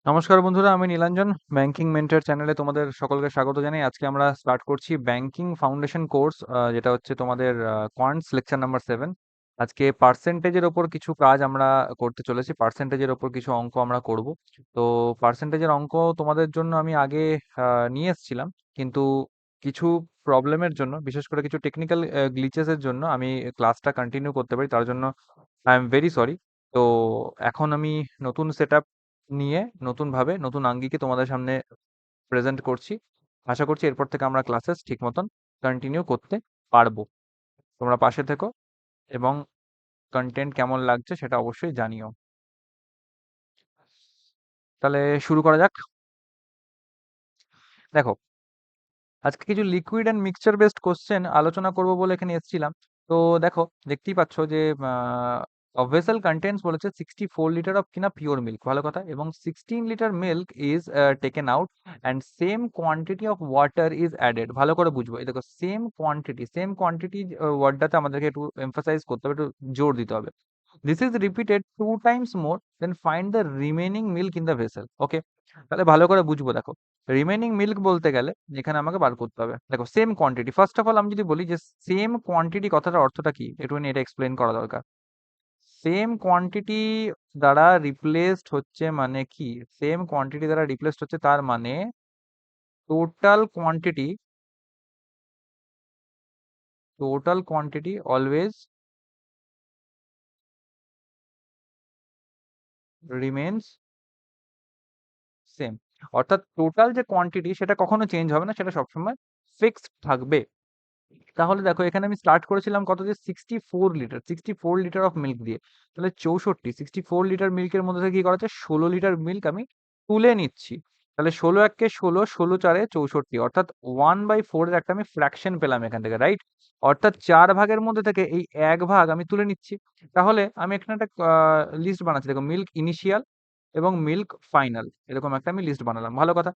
নমস্কার বন্ধুরা, আমি নীলাঞ্জন। ব্যাংকিং মেন্টর চ্যানেলে তোমাদের সকলকে স্বাগত জানাই। আজকে আমরা স্টার্ট করছি ব্যাংকিং ফাউন্ডেশন কোর্স, যেটা হচ্ছে তোমাদের কোয়ান্টস লেকচার নাম্বার 7। আজকে পার্সেন্টেজের ওপর কিছু কাজ আমরা করতে চলেছি। পার্সেন্টেজের ওপর কিছু অঙ্ক আমরা করব। তো পার্সেন্টেজের অঙ্ক তোমাদের জন্য আমি আগে নিয়ে এসেছিলাম, কিন্তু কিছু প্রবলেমের জন্য, বিশেষ করে কিছু টেকনিক্যাল গ্লিচেসের জন্য আমি ক্লাসটা কন্টিনিউ করতে পারি, তার জন্য আই এম ভেরি সরি। তো এখন আমি নতুন সেট নিয়ে নতুনভাবে নতুন আঙ্গিকে তোমাদের সামনে প্রেজেন্ট করছি। আশা করছি এরপর থেকে আমরা ক্লাসেস ঠিক মতন কন্টিনিউ করতে পারবো। তোমরা পাশে থেকো এবং কন্টেন্ট কেমন লাগছে সেটা অবশ্যই জানিও। তাহলে শুরু করা যাক। দেখো, আজকে কিছু liquid and mixture based question আলোচনা করব বলে এখানে এসেছিলাম। তো দেখো, দেখতেই পাচ্ছ যে ভেসেল কন্টেন্টস বলেছে 64 লিটার অফ কিনা পিওর মিল্ক, ভালো কথা, এবং 16 litre milk is taken out and same quantity of water is added. ভালো করে বুঝবো, এই দেখো সেম কোয়ান্টিটি ওয়ার্ডটাতে আমাদেরকে একটু এমফাসাইজ করতে হবে, একটু জোর দিতে হবে। This is repeated 2 times more, then find the remaining milk in the vessel. Okay, তাহলে ভালো করে বুঝবো। দেখো, রিমেনিং মিল্ক বলতে গেলে এখানে আমাকে বার করতে হবে। দেখো, same quantity, first of all আমি যদি বলি যে সেম কোয়ান্টিটি কথাটার অর্থটা কি, একটুখানি এটা এক্সপ্লেন করা দরকার। সেম কোয়ান্টিটি দ্বারা রিপ্লেসড হচ্ছে মানে কি? সেম কোয়ান্টিটি দ্বারা রিপ্লেসড হচ্ছে, তার মানে total quantity always remains same. অর্থাৎ টোটাল যে কোয়ান্টিটি সেটা কখনো চেঞ্জ হবে না, সেটা সবসময় ফিক্সড থাকবে। তাহলে দেখো, এখানে আমি স্টার্ট করেছিলাম কত দিয়ে? 64 লিটার অফ মিল্ক দিয়ে। তাহলে 64 লিটার মিল্কের মধ্যে থেকে কি করা হচ্ছে? 16 লিটার মিল্ক আমি তুলে নিচ্ছি। তাহলে 16 × 1 = 16, 16×4 = 64, অর্থাৎ 1/4 এর একটা আমি ফ্র্যাকশন পেলাম এখান থেকে, রাইট? অর্থাৎ 4 ভাগের মধ্যে থেকে এই 1 ভাগ আমি তুলে নিচ্ছি। তাহলে আমি এখানে একটা লিস্ট বানাচ্ছি। দেখো, মিল্ক ইনিশিয়াল এবং মিল্ক ফাইনাল, এরকম একটা আমি লিস্ট বানালাম, ভালো কথা।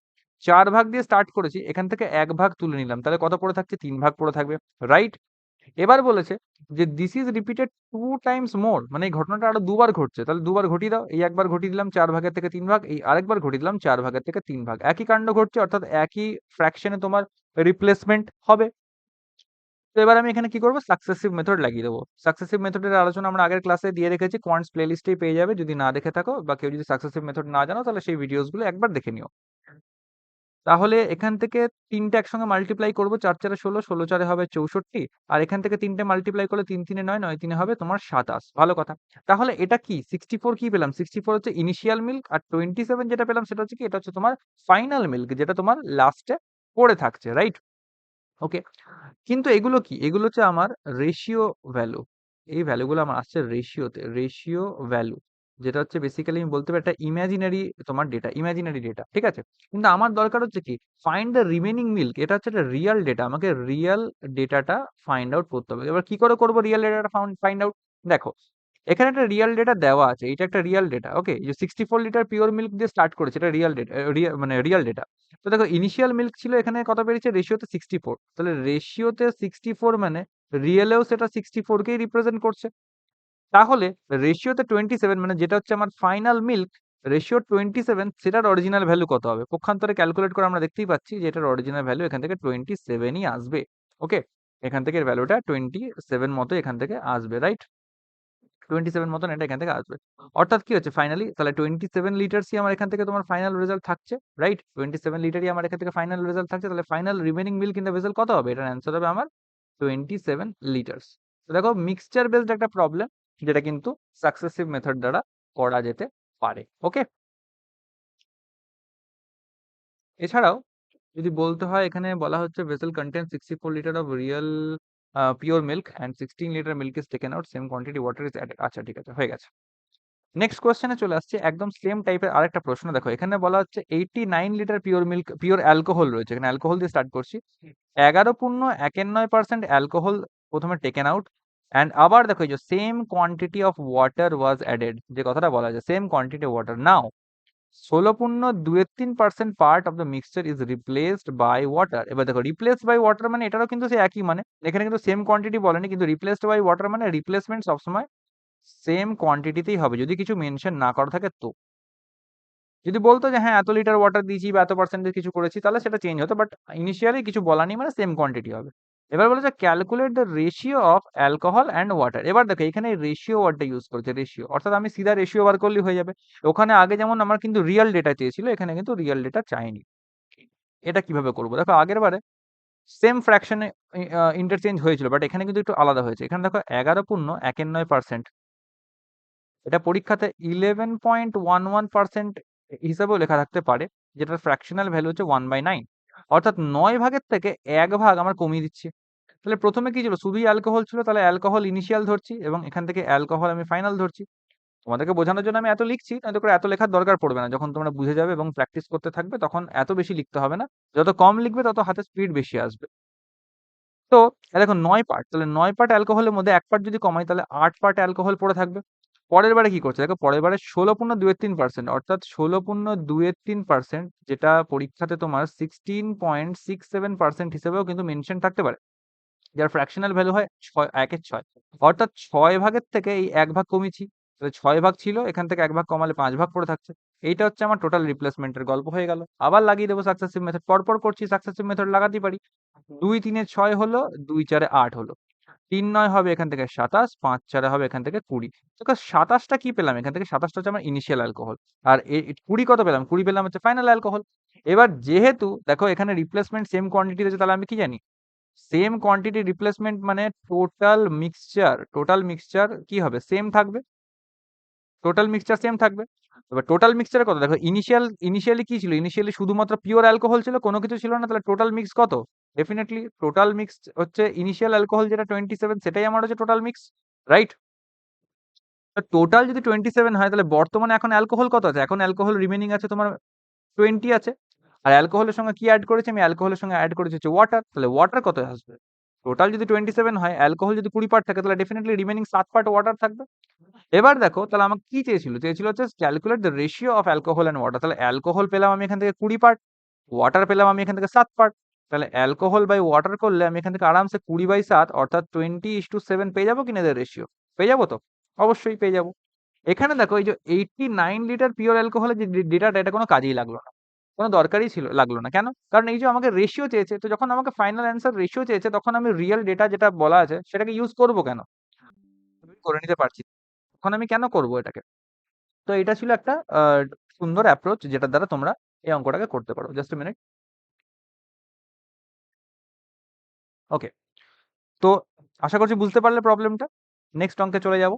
4 ভাগ দিয়ে স্টার্ট করেছি, এখান থেকে 1 ভাগ তুলে নিলাম, তাহলে কত পড়ে থাকছে? 3 ভাগ পড়ে থাকবে, রাইট? এবার বলেছে যে this is repeated 2 times more, মানে এই ঘটনাটা আরো দুবার ঘটছে। তাহলে দুবার ঘটিয়ে দাও। এই একবার ঘটিয়ে দিলাম 4 ভাগের থেকে 3 ভাগ, এই আরেকবার ঘটিয়ে দিলাম 4 ভাগের থেকে 3 ভাগ। একই কাণ্ড ঘটছে, অর্থাৎ একই ফ্র্যাকশনে তোমার রিপ্লেসমেন্ট হবে। তো এবার আমি এখানে কি করব? সাকসেসিভ মেথড লাগিয়ে দেবো। সাকসেসিভ মেথডের আলোচনা আমরা আগের ক্লাসে দিয়ে রেখেছি, কোয়ান্টস প্লেলিস্টেই পেয়ে যাবে। যদি না দেখে থাকো বা কেউ যদি সাকসেসিভ মেথড না জানো, তাহলে সেই ভিডিওসগুলো একবার দেখে নিও। তাহলে এখান থেকে ৩ টে একসঙ্গে মাল্টিপ্লাই করব। ৪ ৪ 16, 16 4 হবে 64, আর এখান থেকে ৩ টে মাল্টিপ্লাই করলে ৩ ৩ 9, 9 3 হবে তোমার 27, ভালো কথা। তাহলে এটা কি 64 কি পেলাম? 64 হচ্ছে ইনিশিয়াল মিল্ক, আর 27 যেটা পেলাম সেটা হচ্ছে কি? এটা হচ্ছে তোমার ফাইনাল মিল্ক, যেটা তোমার লাস্টে পড়ে থাকছে, রাইট? ওকে। কিন্তু এগুলো কি? এগুলো হচ্ছে আমার রেশিও ভ্যালু। এই ভ্যালুগুলো আমার আসছে রেশিওতে, রেশিও ভ্যালু। যেটা হচ্ছে বেসিক্যালি আমি বলতে পারি একটা ইমাজিনারি তোমার ডেটা, ইমাজিনারি ডেটা। ঠিক আছে? কিন্তু আমার দরকার হচ্ছে কি? Find the remaining milk. এটা হচ্ছে একটা রিয়াল ডেটা। আমাকে রিয়াল ডেটাটা ফাইন্ড আউট করতে হবে। এবার কি করে করব রিয়াল ডেটাটা ফাইন্ড আউট? দেখো, এখানে একটা রিয়াল ডেটা দেওয়া আছে। এটা একটা রিয়াল ডেটা। ওকে? যে 64 লিটার পিওর মিল্ক দিয়ে স্টার্ট করেছে। এটা রিয়াল ডেটা, মানে রিয়াল ডেটা। তো দেখো, ইনিশিয়াল মিল্ক ছিল এখানে কত বেরিয়েছে? রেশিওতে 64। তাহলে রেশিওতে 64 মানে রিয়েলেও সেটা 64 কেই রিপ্রেজেন্ট করছে। তাহলে রেশিওতে 27 মানে যেটা হচ্ছে আমার ফাইনাল মিল্ক, রেশিও 27, সেটার অরিজিনাল ভ্যালু কত হবে? পক্ষান্তরে ক্যালকুলেট করে আমরা দেখতেই পাচ্ছি যে এটার অরিজিনাল ভ্যালু এখান থেকে 27ই আসবে। ওকে? এখান থেকে এর ভ্যালুটা 27 মতো এখান থেকে আসবে, রাইট? 27 মতন এটা এখান থেকে আসবে। অর্থাৎ কি হচ্ছে ফাইনালি? তাহলে 27 লিটারসই আমার এখান থেকে তোমার ফাইনাল রেজাল্ট থাকছে, রাইট? 27 লিটারই আমার এখান থেকে ফাইনাল রেজাল্ট থাকছে। তাহলে final remaining milk in the vessel কত হবে? এটার অ্যান্সার হবে আমার 27 লিটারস। তো দেখো, মিক্সচার বেসড একটা প্রবলেম, যেটা কিন্তু সাকসেসিভ মেথড দ্বারা করা যেতে পারে। ওকে? এছাড়াও যদি বলতে হয়, এখানে বলা হচ্ছে vessel contains 64 litre of real pure milk and 16 litre milk is taken out, same quantity water is added. আচ্ছা, ঠিক আছে, হয়ে গেছে। নেক্সট কোয়েশ্চেনে চলে আসছে, একদম সেম টাইপের আরেকটা প্রশ্ন। দেখো, এখানে বলা হচ্ছে 89 litre pure milk, pure alcohol রয়েছে। এখানে অ্যালকোহল দিয়ে স্টার্ট করছি। 11.91% অ্যালকোহল প্রথমে টেকেন আউট, অ্যান্ড আবার দেখো এই যে same quantity of water was added, যে কথাটা বলা যায় same quantity water. Now 16.23% part of the mixture is replaced by water. এবার দেখো, রিপ্লেসড বাই ওয়াটার মানে এটারও কিন্তু সেই একই মানে, এখানে কিন্তু সেম কোয়ান্টিটি বলেনি, কিন্তু রিপ্লেসড বাই ওয়াটার মানে রিপ্লেসমেন্ট সবসময় সেম কোয়ান্টিটিতেই হবে, যদি কিছু মেনশন না করা থাকে তো। যদি বলতো যে হ্যাঁ এত লিটার ওয়াটার দিয়েছি বা এত পার্সেন্টেজ কিছু করেছি তাহলে সেটা চেঞ্জ হতো, বাট ইনিশিয়ালি কিছু বলা নেই, মানে সেম কোয়ান্টিটি হবে। এবার বলেছে calculate the ratio of alcohol and water. এবার দেখো এখানে রেশিও ওয়ার্ডটা ইউজ করেছে, রেশিও, অর্থাৎ আমি সিধা রেশিও বার করলেই হয়ে যাবে। ওখানে আগে যেমন আমার কিন্তু রিয়েল ডেটা চেয়েছিল, এখানে কিন্তু রিয়েল ডেটা চাইনি। এটা কিভাবে করবো? দেখো আগের বারে সেম ফ্র্যাকশনে ইন্টারচেঞ্জ হয়েছিল, বাট এখানে কিন্তু একটু আলাদা হয়েছে। এখানে দেখো 11.9% এটা পরীক্ষাতে 11.11% হিসাবেও লেখা থাকতে পারে, যেটার ফ্র্যাকশনাল ভ্যালু হচ্ছে 1/9, অর্থাৎ 9 ভাগের থেকে 1 ভাগ আমার কমিয়ে দিচ্ছি। তাহলে প্রথমে কি ছিল? শুধুই অ্যালকোহল ছিল, তাহলে অ্যালকোহল ইনিশিয়াল ধরছি এবং এখান থেকে অ্যালকোহল আমি ফাইনাল ধরছি। তোমাদেরকে বোঝানোর জন্য আমি এত লিখছি, নয়তো করে এত লেখার দরকার পড়বে না। যখন তোমরা বুঝে যাবে এবং প্র্যাকটিস করতে থাকবে তখন এত বেশি লিখতে হবে না। যত কম লিখবে তত হাতে স্পিড বেশি আসবে। তো দেখো ৯ পার্ট, তাহলে ৯ পার্ট অ্যালকোহলের মধ্যে ১ পার্ট যদি কমাই তাহলে ৮ পার্ট অ্যালকোহল পড়ে থাকবে। পরের বারে কি করছে? দেখো পরের বারে ১৬.২৩%, অর্থাৎ ১৬.২৩%, যেটা পরীক্ষাতে তোমার 16.67% হিসেবেও কিন্তু মেনশন থাকতে পারে। যার ফ্র্যাকশনাল ভ্যালু হয় ১/৬, অর্থাৎ ৬ ভাগের থেকে এই ১ ভাগ কমিয়েছি। তাহলে ৬ ভাগ ছিল, এখান থেকে ১ ভাগ কমালে ৫ ভাগ পড়ে থাকছে। এইটা হচ্ছে আমার টোটাল রিপ্লেসমেন্টের গল্প হয়ে গেল। আবার লাগিয়ে দেবো সাকসেসিভ মেথড। পরপর করছি, সাকসেসিভ মেথড লাগাতেই পারি। ২ ৩ এ ৬ হলো, ২ ৪ এ ৮ হলো। ৩ ৯ হবে এখান থেকে ২৭, ৫ ৪ হবে এখান থেকে ২০। দেখো ২৭ টা কি পেলাম? এখান থেকে ২৭ টা হচ্ছে আমার ইনিশিয়াল অ্যালকোহল। আর ২০ কত পেলাম? ২০ পেলাম হচ্ছে ফাইনাল অ্যালকোহল। এবার যেহেতু দেখো এখানে রিপ্লেসমেন্ট সেম কোয়ান্টিটি রয়েছে, তাহলে আমি কি জানি? সেম কোয়ান্টিটি রিপ্লেসমেন্ট মানে টোটাল মিক্সচার কি হবে? সেম থাকবে। টোটাল মিক্সচার সেম থাকবে। এবার টোটাল মিক্সচারের কথা দেখো, ইনিশিয়ালি কি ছিল? ইনিশিয়ালি শুধুমাত্র পিওর অ্যালকোহল ছিল, কোনো কিছু ছিল না। তাহলে টোটাল মিক্স কত? ডেফিনিটলি টোটাল মিক্স হচ্ছে ইনিশিয়াল অ্যালকোহল যেটা 27, সেটাই আমার হচ্ছে টোটাল মিক্স, রাইট? টোটাল যদি 27 হয় তাহলে বর্তমানে এখন অ্যালকোহল কত আছে? এখন অ্যালকোহল রিমেইনিং আছে তোমার 20 আছে। আর অ্যালকোহলের সঙ্গে কি এড করেছি আমি? অ্যালকোহলের সঙ্গে এড করেছি হচ্ছে ওয়াটার। তাহলে ওয়াটার কত আসবে? টোটাল যদি 27 হয়, অ্যালকোহল যদি 20 পার্ট থাকে, তাহলে ডেফিনিটলি রিমেইনিং 7 পার্ট ওয়াটার থাকবে। এবার দেখো তাহলে আমাকে কি চেয়েছিল? চেয়েছিল হচ্ছে calculate the ratio of alcohol and water. তাহলে অ্যালকোহল পেলাম আমি এখান থেকে 20 পার্ট, ওয়াটার পেলাম আমি এখান থেকে 7 পার্ট। তাহলে অ্যালকোহল বাই ওয়াটার করলে আমি এখান থেকে আরামসে 20/7 অর্থাৎ 20:7 পেয়ে যাবো কিনা এদের রেশিও? পেয়ে যাবো তো? অবশ্যই পেয়ে যাবো। এখানে দেখো এই যে 89 লিটার পিওর অ্যালকোহলের যে ডেটাটা, এটা কোনো কাজেই লাগলো না। কোনো দরকারই লাগলো না। কেন? কারণ এই যে আমাকে রেশিও চেয়েছে, তো যখন আমাকে ফাইনাল অ্যান্সার রেশিও চেয়েছে তখন আমি রিয়াল ডেটা যেটা বলা আছে সেটাকে ইউজ করব কেন? আমি করে নিতে পারছি। তখন আমি কেন করব এটাকে? তো এটা ছিল একটা সুন্দর অ্যাপ্রোচ যেটার দ্বারা তোমরা এই অঙ্কটাকে করতে পারো। Just a minute. ওকে। তো আশা করছি বুঝতে পারলে প্রবলেমটা। নেক্সট অঙ্কে চলে যাব।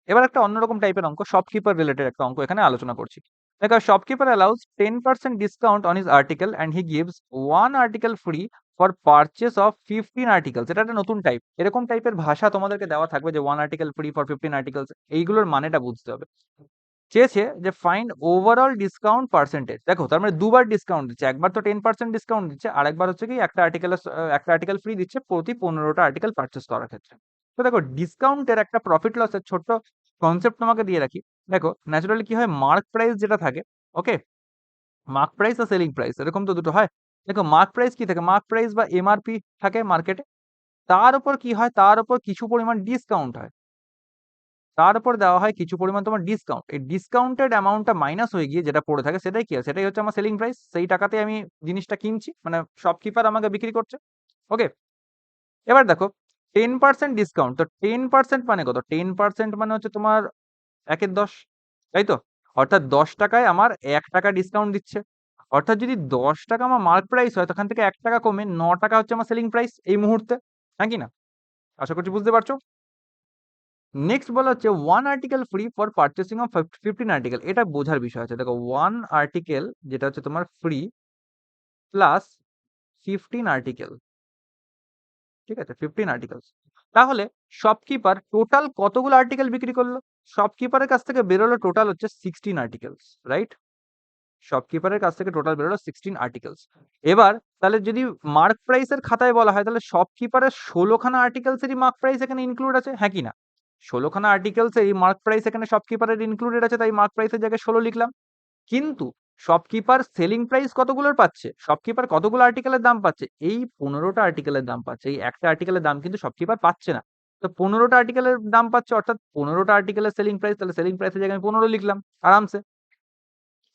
এবার একটা অন্যরকম টাইপের অঙ্ক, শপকিপার রিলেটেড একটা অঙ্ক এখানে আলোচনা করছি। দেখো shopkeeper allows 10% discount on his article and he gives 1 article free for purchase of 15 articles. এটা একটা নতুন টাইপ। এরকম টাইপের ভাষা তোমাদেরকে দেওয়া থাকবে যে 1 আর্টিকেল ফ্রি ফর 15 আর্টিকেলস। এইগুলোর মানেটা বুঝতে হবে। চেয়েছে যে ফাইন্ড ওভারঅল ডিসকাউন্ট পার্সেন্টেজ। দেখো তার মানে দুবার ডিসকাউন্ট দিচ্ছে। একবার তো 10% ডিসকাউন্ট দিচ্ছে, আরেকবার হচ্ছে কি একটা আর্টিকেল ফ্রি দিচ্ছে প্রতি 15টা আর্টিকেল পারচেজ করার ক্ষেত্রে। তো দেখো ডিসকাউন্টের একটা প্রফিট লসের ছোট্ট কনসেপ্ট তোমাকে দিয়ে রাখি। দেখো ন্যাচারালি কি হয়, মার্ক প্রাইস যেটা থাকে, ওকে, মার্ক প্রাইস আর সেলিং প্রাইস এরকম তো দুটো হয়। দেখো মার্ক প্রাইস কি থাকে? মার্ক প্রাইস বা এমআরপি থাকে মার্কেটে। তার উপর কি হয়? তার উপর কিছু পরিমাণ ডিসকাউন্ট হয়। তার উপর দেওয়া হয় কিছু পরিমাণ তোমার ডিসকাউন্ট। এই ডিসকাউন্টেড অ্যামাউন্টটা মাইনাস হয়ে গিয়ে যেটা পড়ে থাকে সেটাই কি হয়? সেটাই হচ্ছে আমার সেলিং প্রাইস। সেই টাকাতে আমি জিনিসটা কিনছি, মানে শপকিপার আমাকে বিক্রি করছে। ওকে? এবার দেখো 10% ডিসকাউন্ট। তো 10% মানে কত? 10% মানে হচ্ছে তোমার ১ এর ১০, তাই তো? অর্থাৎ ৳১০ আমার ৳১ ডিসকাউন্ট দিচ্ছে। অর্থাৎ যদি ৳১০ আমার মার্ক প্রাইস হয়, তখন থেকে ৳১ কমে ৳৯ হচ্ছে আমার সেলিং প্রাইস এই মুহূর্তে। হ্যাঁ কি না? আশা করছি বুঝতে পারছো? নেক্সট বলা হচ্ছে 1 article free for purchasing of 15 article. এটা বোঝার বিষয় আছে। দেখো 1 আর্টিকেল যেটা হচ্ছে তোমার ফ্রি প্লাস 15 আর্টিকেল। ঠিক আছে? 15 আর্টিকেলস। তাহলে শপকিপার টোটাল কতগুলো আর্টিকেল বিক্রি করলো? শপকিপারের কাছ থেকে বেরোলো টোটাল হচ্ছে 16 আর্টিকেলস, রাইট? শপকিপারের কাছ থেকে টোটাল বেরোলো 16 আর্টিকেলস। এবার তাহলে যদি মার্ক প্রাইস এর খাতায় বলা হয়, তাহলে শপকিপারের ১৬ খানা আর্টিকেলস এরই মার্ক প্রাইস এখানে ইনক্লুড আছে, হ্যাঁ কি না? ১৬ খানা আর্টিকেলস এরই মার্ক প্রাইস এখানে শপকিপারের ইনক্লুডেড আছে, তাই মার্ক প্রাইস এর জায়গায় ১৬ লিখলাম। কিন্তু শপকিপার সেলিং প্রাইস কতগুলোর পাচ্ছে? শপকিপার কতগুলো আর্টিকেলের দাম পাচ্ছে? এই ১৫ টা আর্টিকেলের দাম পাচ্ছে। এই একটা আর্টিকেলের দাম কিন্তু শপকিপার পাচ্ছে না। তো ১৫ টা আর্টিকেলের দাম পাচ্ছে, অর্থাৎ ১৫ টা আর্টিকেলের সেলিং প্রাইস, তাহলে সেলিং প্রাইস এর জায়গায় আমি ১৫ লিখলাম আরামসে।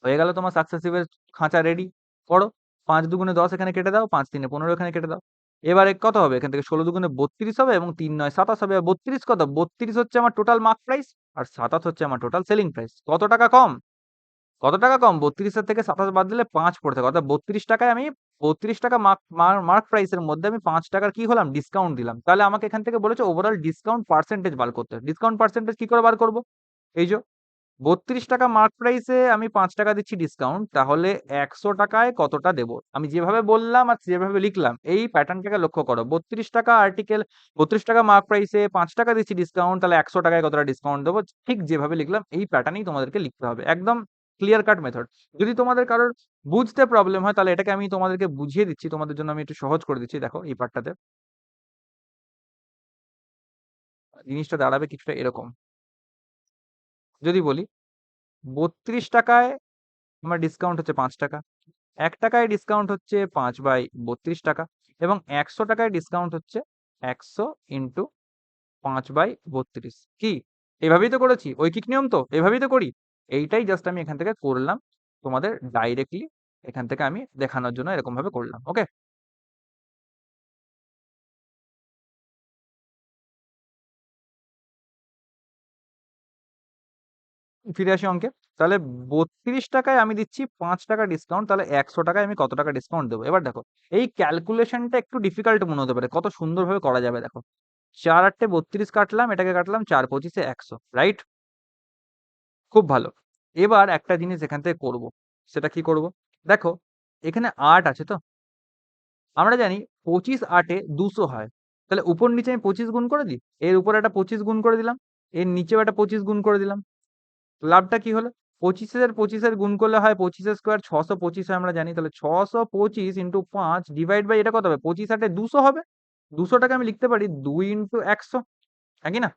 হয়ে গেল তোমার সাকসেসিভের খাঁচা রেডি। করো। 5 দুগুণে 10 এখানে কেটে দাও, 5 তিনে 15 এখানে কেটে দাও। এবারে কত হবে? এখান থেকে 16 দুগুণে 32 হবে এবং 3 9 27 হবে। 32 কত? 32 হচ্ছে আমার টোটাল মার্ক প্রাইস আর 27 হচ্ছে আমার টোটাল সেলিং প্রাইস। কত টাকা কম? কত টাকা কম? 32 এর থেকে 27 বাদ দিলে 5 পড়ে থাকে। অর্থাৎ 32 টাকায় আমি 32 টাকা মার্ক প্রাইস এর মধ্যে আমি 5 টাকার কি হলাম? ডিসকাউন্ট দিলাম। তাহলে আমাকে এখান থেকে বলেছে ওভারঅল ডিসকাউন্ট পার্সেন্টেজ বার করতে। ডিসকাউন্ট পার্সেন্টেজ কি করে বার করব? এই যে 32 টাকা মার্ক প্রাইসে আমি 5 টাকা দিচ্ছি ডিসকাউন্ট, তাহলে 100 টাকায় কতটা দেব? আমি যেভাবে বললাম আর যেভাবে লিখলাম এই প্যাটার্নটাকে লক্ষ্য করো। 32 টাকা আর্টিকেল, 32 টাকা মার্ক প্রাইসে 5 টাকা দিচ্ছি ডিসকাউন্ট, তাহলে 100 টাকায় কতটা ডিসকাউন্ট দেবো? ঠিক যেভাবে লিখলাম এই প্যাটার্নেই তোমাদেরকে লিখতে হবে। একদম ক্লিয়ার কাট মেথড। যদি তোমাদের কারোর বুঝতে প্রবলেম হয় তাহলে এটাকে আমি তোমাদেরকে বুঝিয়ে দিচ্ছি। তোমাদের জন্য আমি একটু সহজ করে দিচ্ছি। দেখো এই পার্টটাতে। জিনিসটা দাঁড়াবে কিছুটা এরকম। যদি বলি 32 টাকায় আমার ডিসকাউন্ট হচ্ছে 5 টাকা। ১ টাকায় ডিসকাউন্ট হচ্ছে 5/32 টাকা এবং ১০০ টাকায় ডিসকাউন্ট হচ্ছে ১০০ ইন্টু 5/32। কি? এভাবেই তো করেছি। ঐকিক নিয়ম তো? এভাবেই তো করি। এইটাই জাস্ট আমি এখান থেকে করলাম। তোমাদের ডাইরেক্টলি এখান থেকে আমি দেখানোর জন্য এরকমভাবে করলাম। ওকে? ফিরে আসি অঙ্কে। তাহলে ৩২ টাকায় আমি দিচ্ছি ৫ টাকা ডিসকাউন্ট। তাহলে ১০০ টাকায় আমি কত টাকা ডিসকাউন্ট দেবো? এবার দেখো, এই ক্যালকুলেশনটা একটু ডিফিকাল্ট মনে হতে পারে। কত সুন্দরভাবে করা যাবে দেখো। ৪ ৮ ৩২ কাটলাম, এটাকে কাটলাম ৪ ২৫ ১০০, রাইট? খুব ভালো। এবার একটা জিনিস এখান থেকে করব। সেটা কি করব? দেখো, এখানে ৮ আছে তো? আমরা জানি ২৫ ৮ এ ২০০ হয়। তাহলে উপর নিচে আমি ২৫ গুণ করে দিই। এর উপরে একটা ২৫ গুণ করে দিলাম। এর নিচেও একটা ২৫ গুণ করে দিলাম। লাভটা কি হলো? ২৫ এর ২৫ এর গুণ করলে হয় ২৫ এর স্কয়ার ৬২৫ হয় আমরা জানি। তাহলে ৬২৫ ইন্টু ৫ ডিভাইড বাই এটা কত হবে? ২৫ ৮ এ ২০০ হবে। ২০০ টাকে আমি লিখতে পারি ২ ইন্টু ১০০। একই না?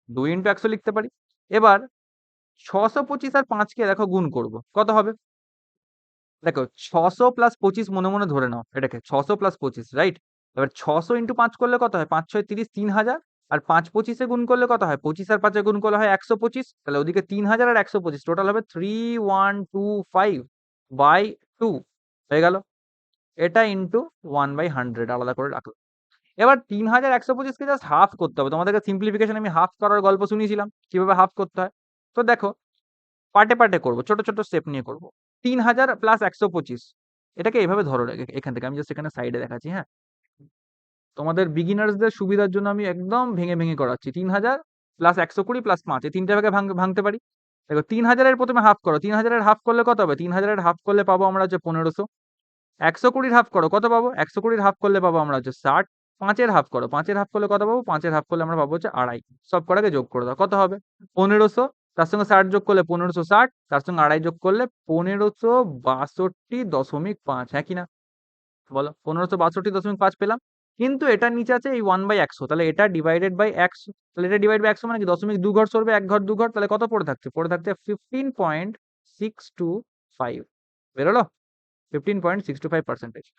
২ ইন্টু ১০০ লিখতে পারি। এবার ৬২৫ আর ৫ কে দেখো গুণ করব। কত হবে? দেখো ৬০০ প্লাস ২৫ মনে, মনে ধরে নাও এটাকে। ৬০০ প্লাস ২৫, রাইট? এবার ৬০০ ইন্টু ৫ করলে কত হয়? ৫ ৬ ৩০, ৩০০০। আর ৫ ২৫ এ গুণ করলে কত হয়? ২৫ আর ৫ এ গুণ করলে হয় ১২৫। তাহলে ওদিকে ৩০০০ আর ১২৫ টোটাল হবে 3125/2 হয়ে গেল। এটা ইন্টু 1/100 আলাদা করে রাখলাম। এবার ৩১২৫ কে জাস্ট হাফ করতে হবে। তোমাদেরকে সিম্পলিফিকেশন আমি হাফ করার গল্প শুনিয়েছিলাম। কিভাবে হাফ করতে হয়। তো দেখো পার্টে, পার্টে করব। ছোট, ছোট স্টেপ নিয়ে করব। ৩০০০ প্লাস ১২৫ এটাকে এভাবে ধরো এখান থেকে। আমি জাস্ট এখানে সাইডে দেখাচ্ছি, হ্যাঁ? তোমাদের বিগিনার্সদের সুবিধার জন্য আমি একদম ভেঙে, ভেঙে করাচ্ছি। ৩০০০ প্লাস ১২০ প্লাস ৫ এই ৩ টা ভাগে ভাঙতে পারি। দেখো ৩০০০ এর প্রথমে হাফ করো। ৩০০০ এর হাফ করলে কত হবে? ৩০০০ এর হাফ করলে পাবো আমরা হচ্ছে ১৫০০। ১২০ হাফ করো, কত পাবো? ১২০ হাফ করলে পাবো আমরা হচ্ছে ৬০। ৫ এর হাফ করো। ৫ এর হাফ করলে কত পাবো? ৫ এর হাফ করলে আমরা পাবো হচ্ছে ২.৫। সব কটাকে যোগ করে দাও। কত হবে? ১৫০০। তার সঙ্গে ৬০ যোগ করলে ১৫৬০। তার সঙ্গে ২.৫ যোগ করলে ১৫৬২.৫। হ্যাঁ কি না? বলো। ১৫৬২.৫ পেলাম। কিন্তু এটার নিচে আছে এই 1/100। তাহলে এটা ডিভাইডেড বাই ১০০। তাহলে এটা ডিভাইড বাই ১০০ মানে কি? ০.২ ঘর সরবে, ১ ঘর ২ ঘর। তাহলে কত পড়ে থাকছে? পড়ে থাকছে 15.625 বেরোলো? 15.625%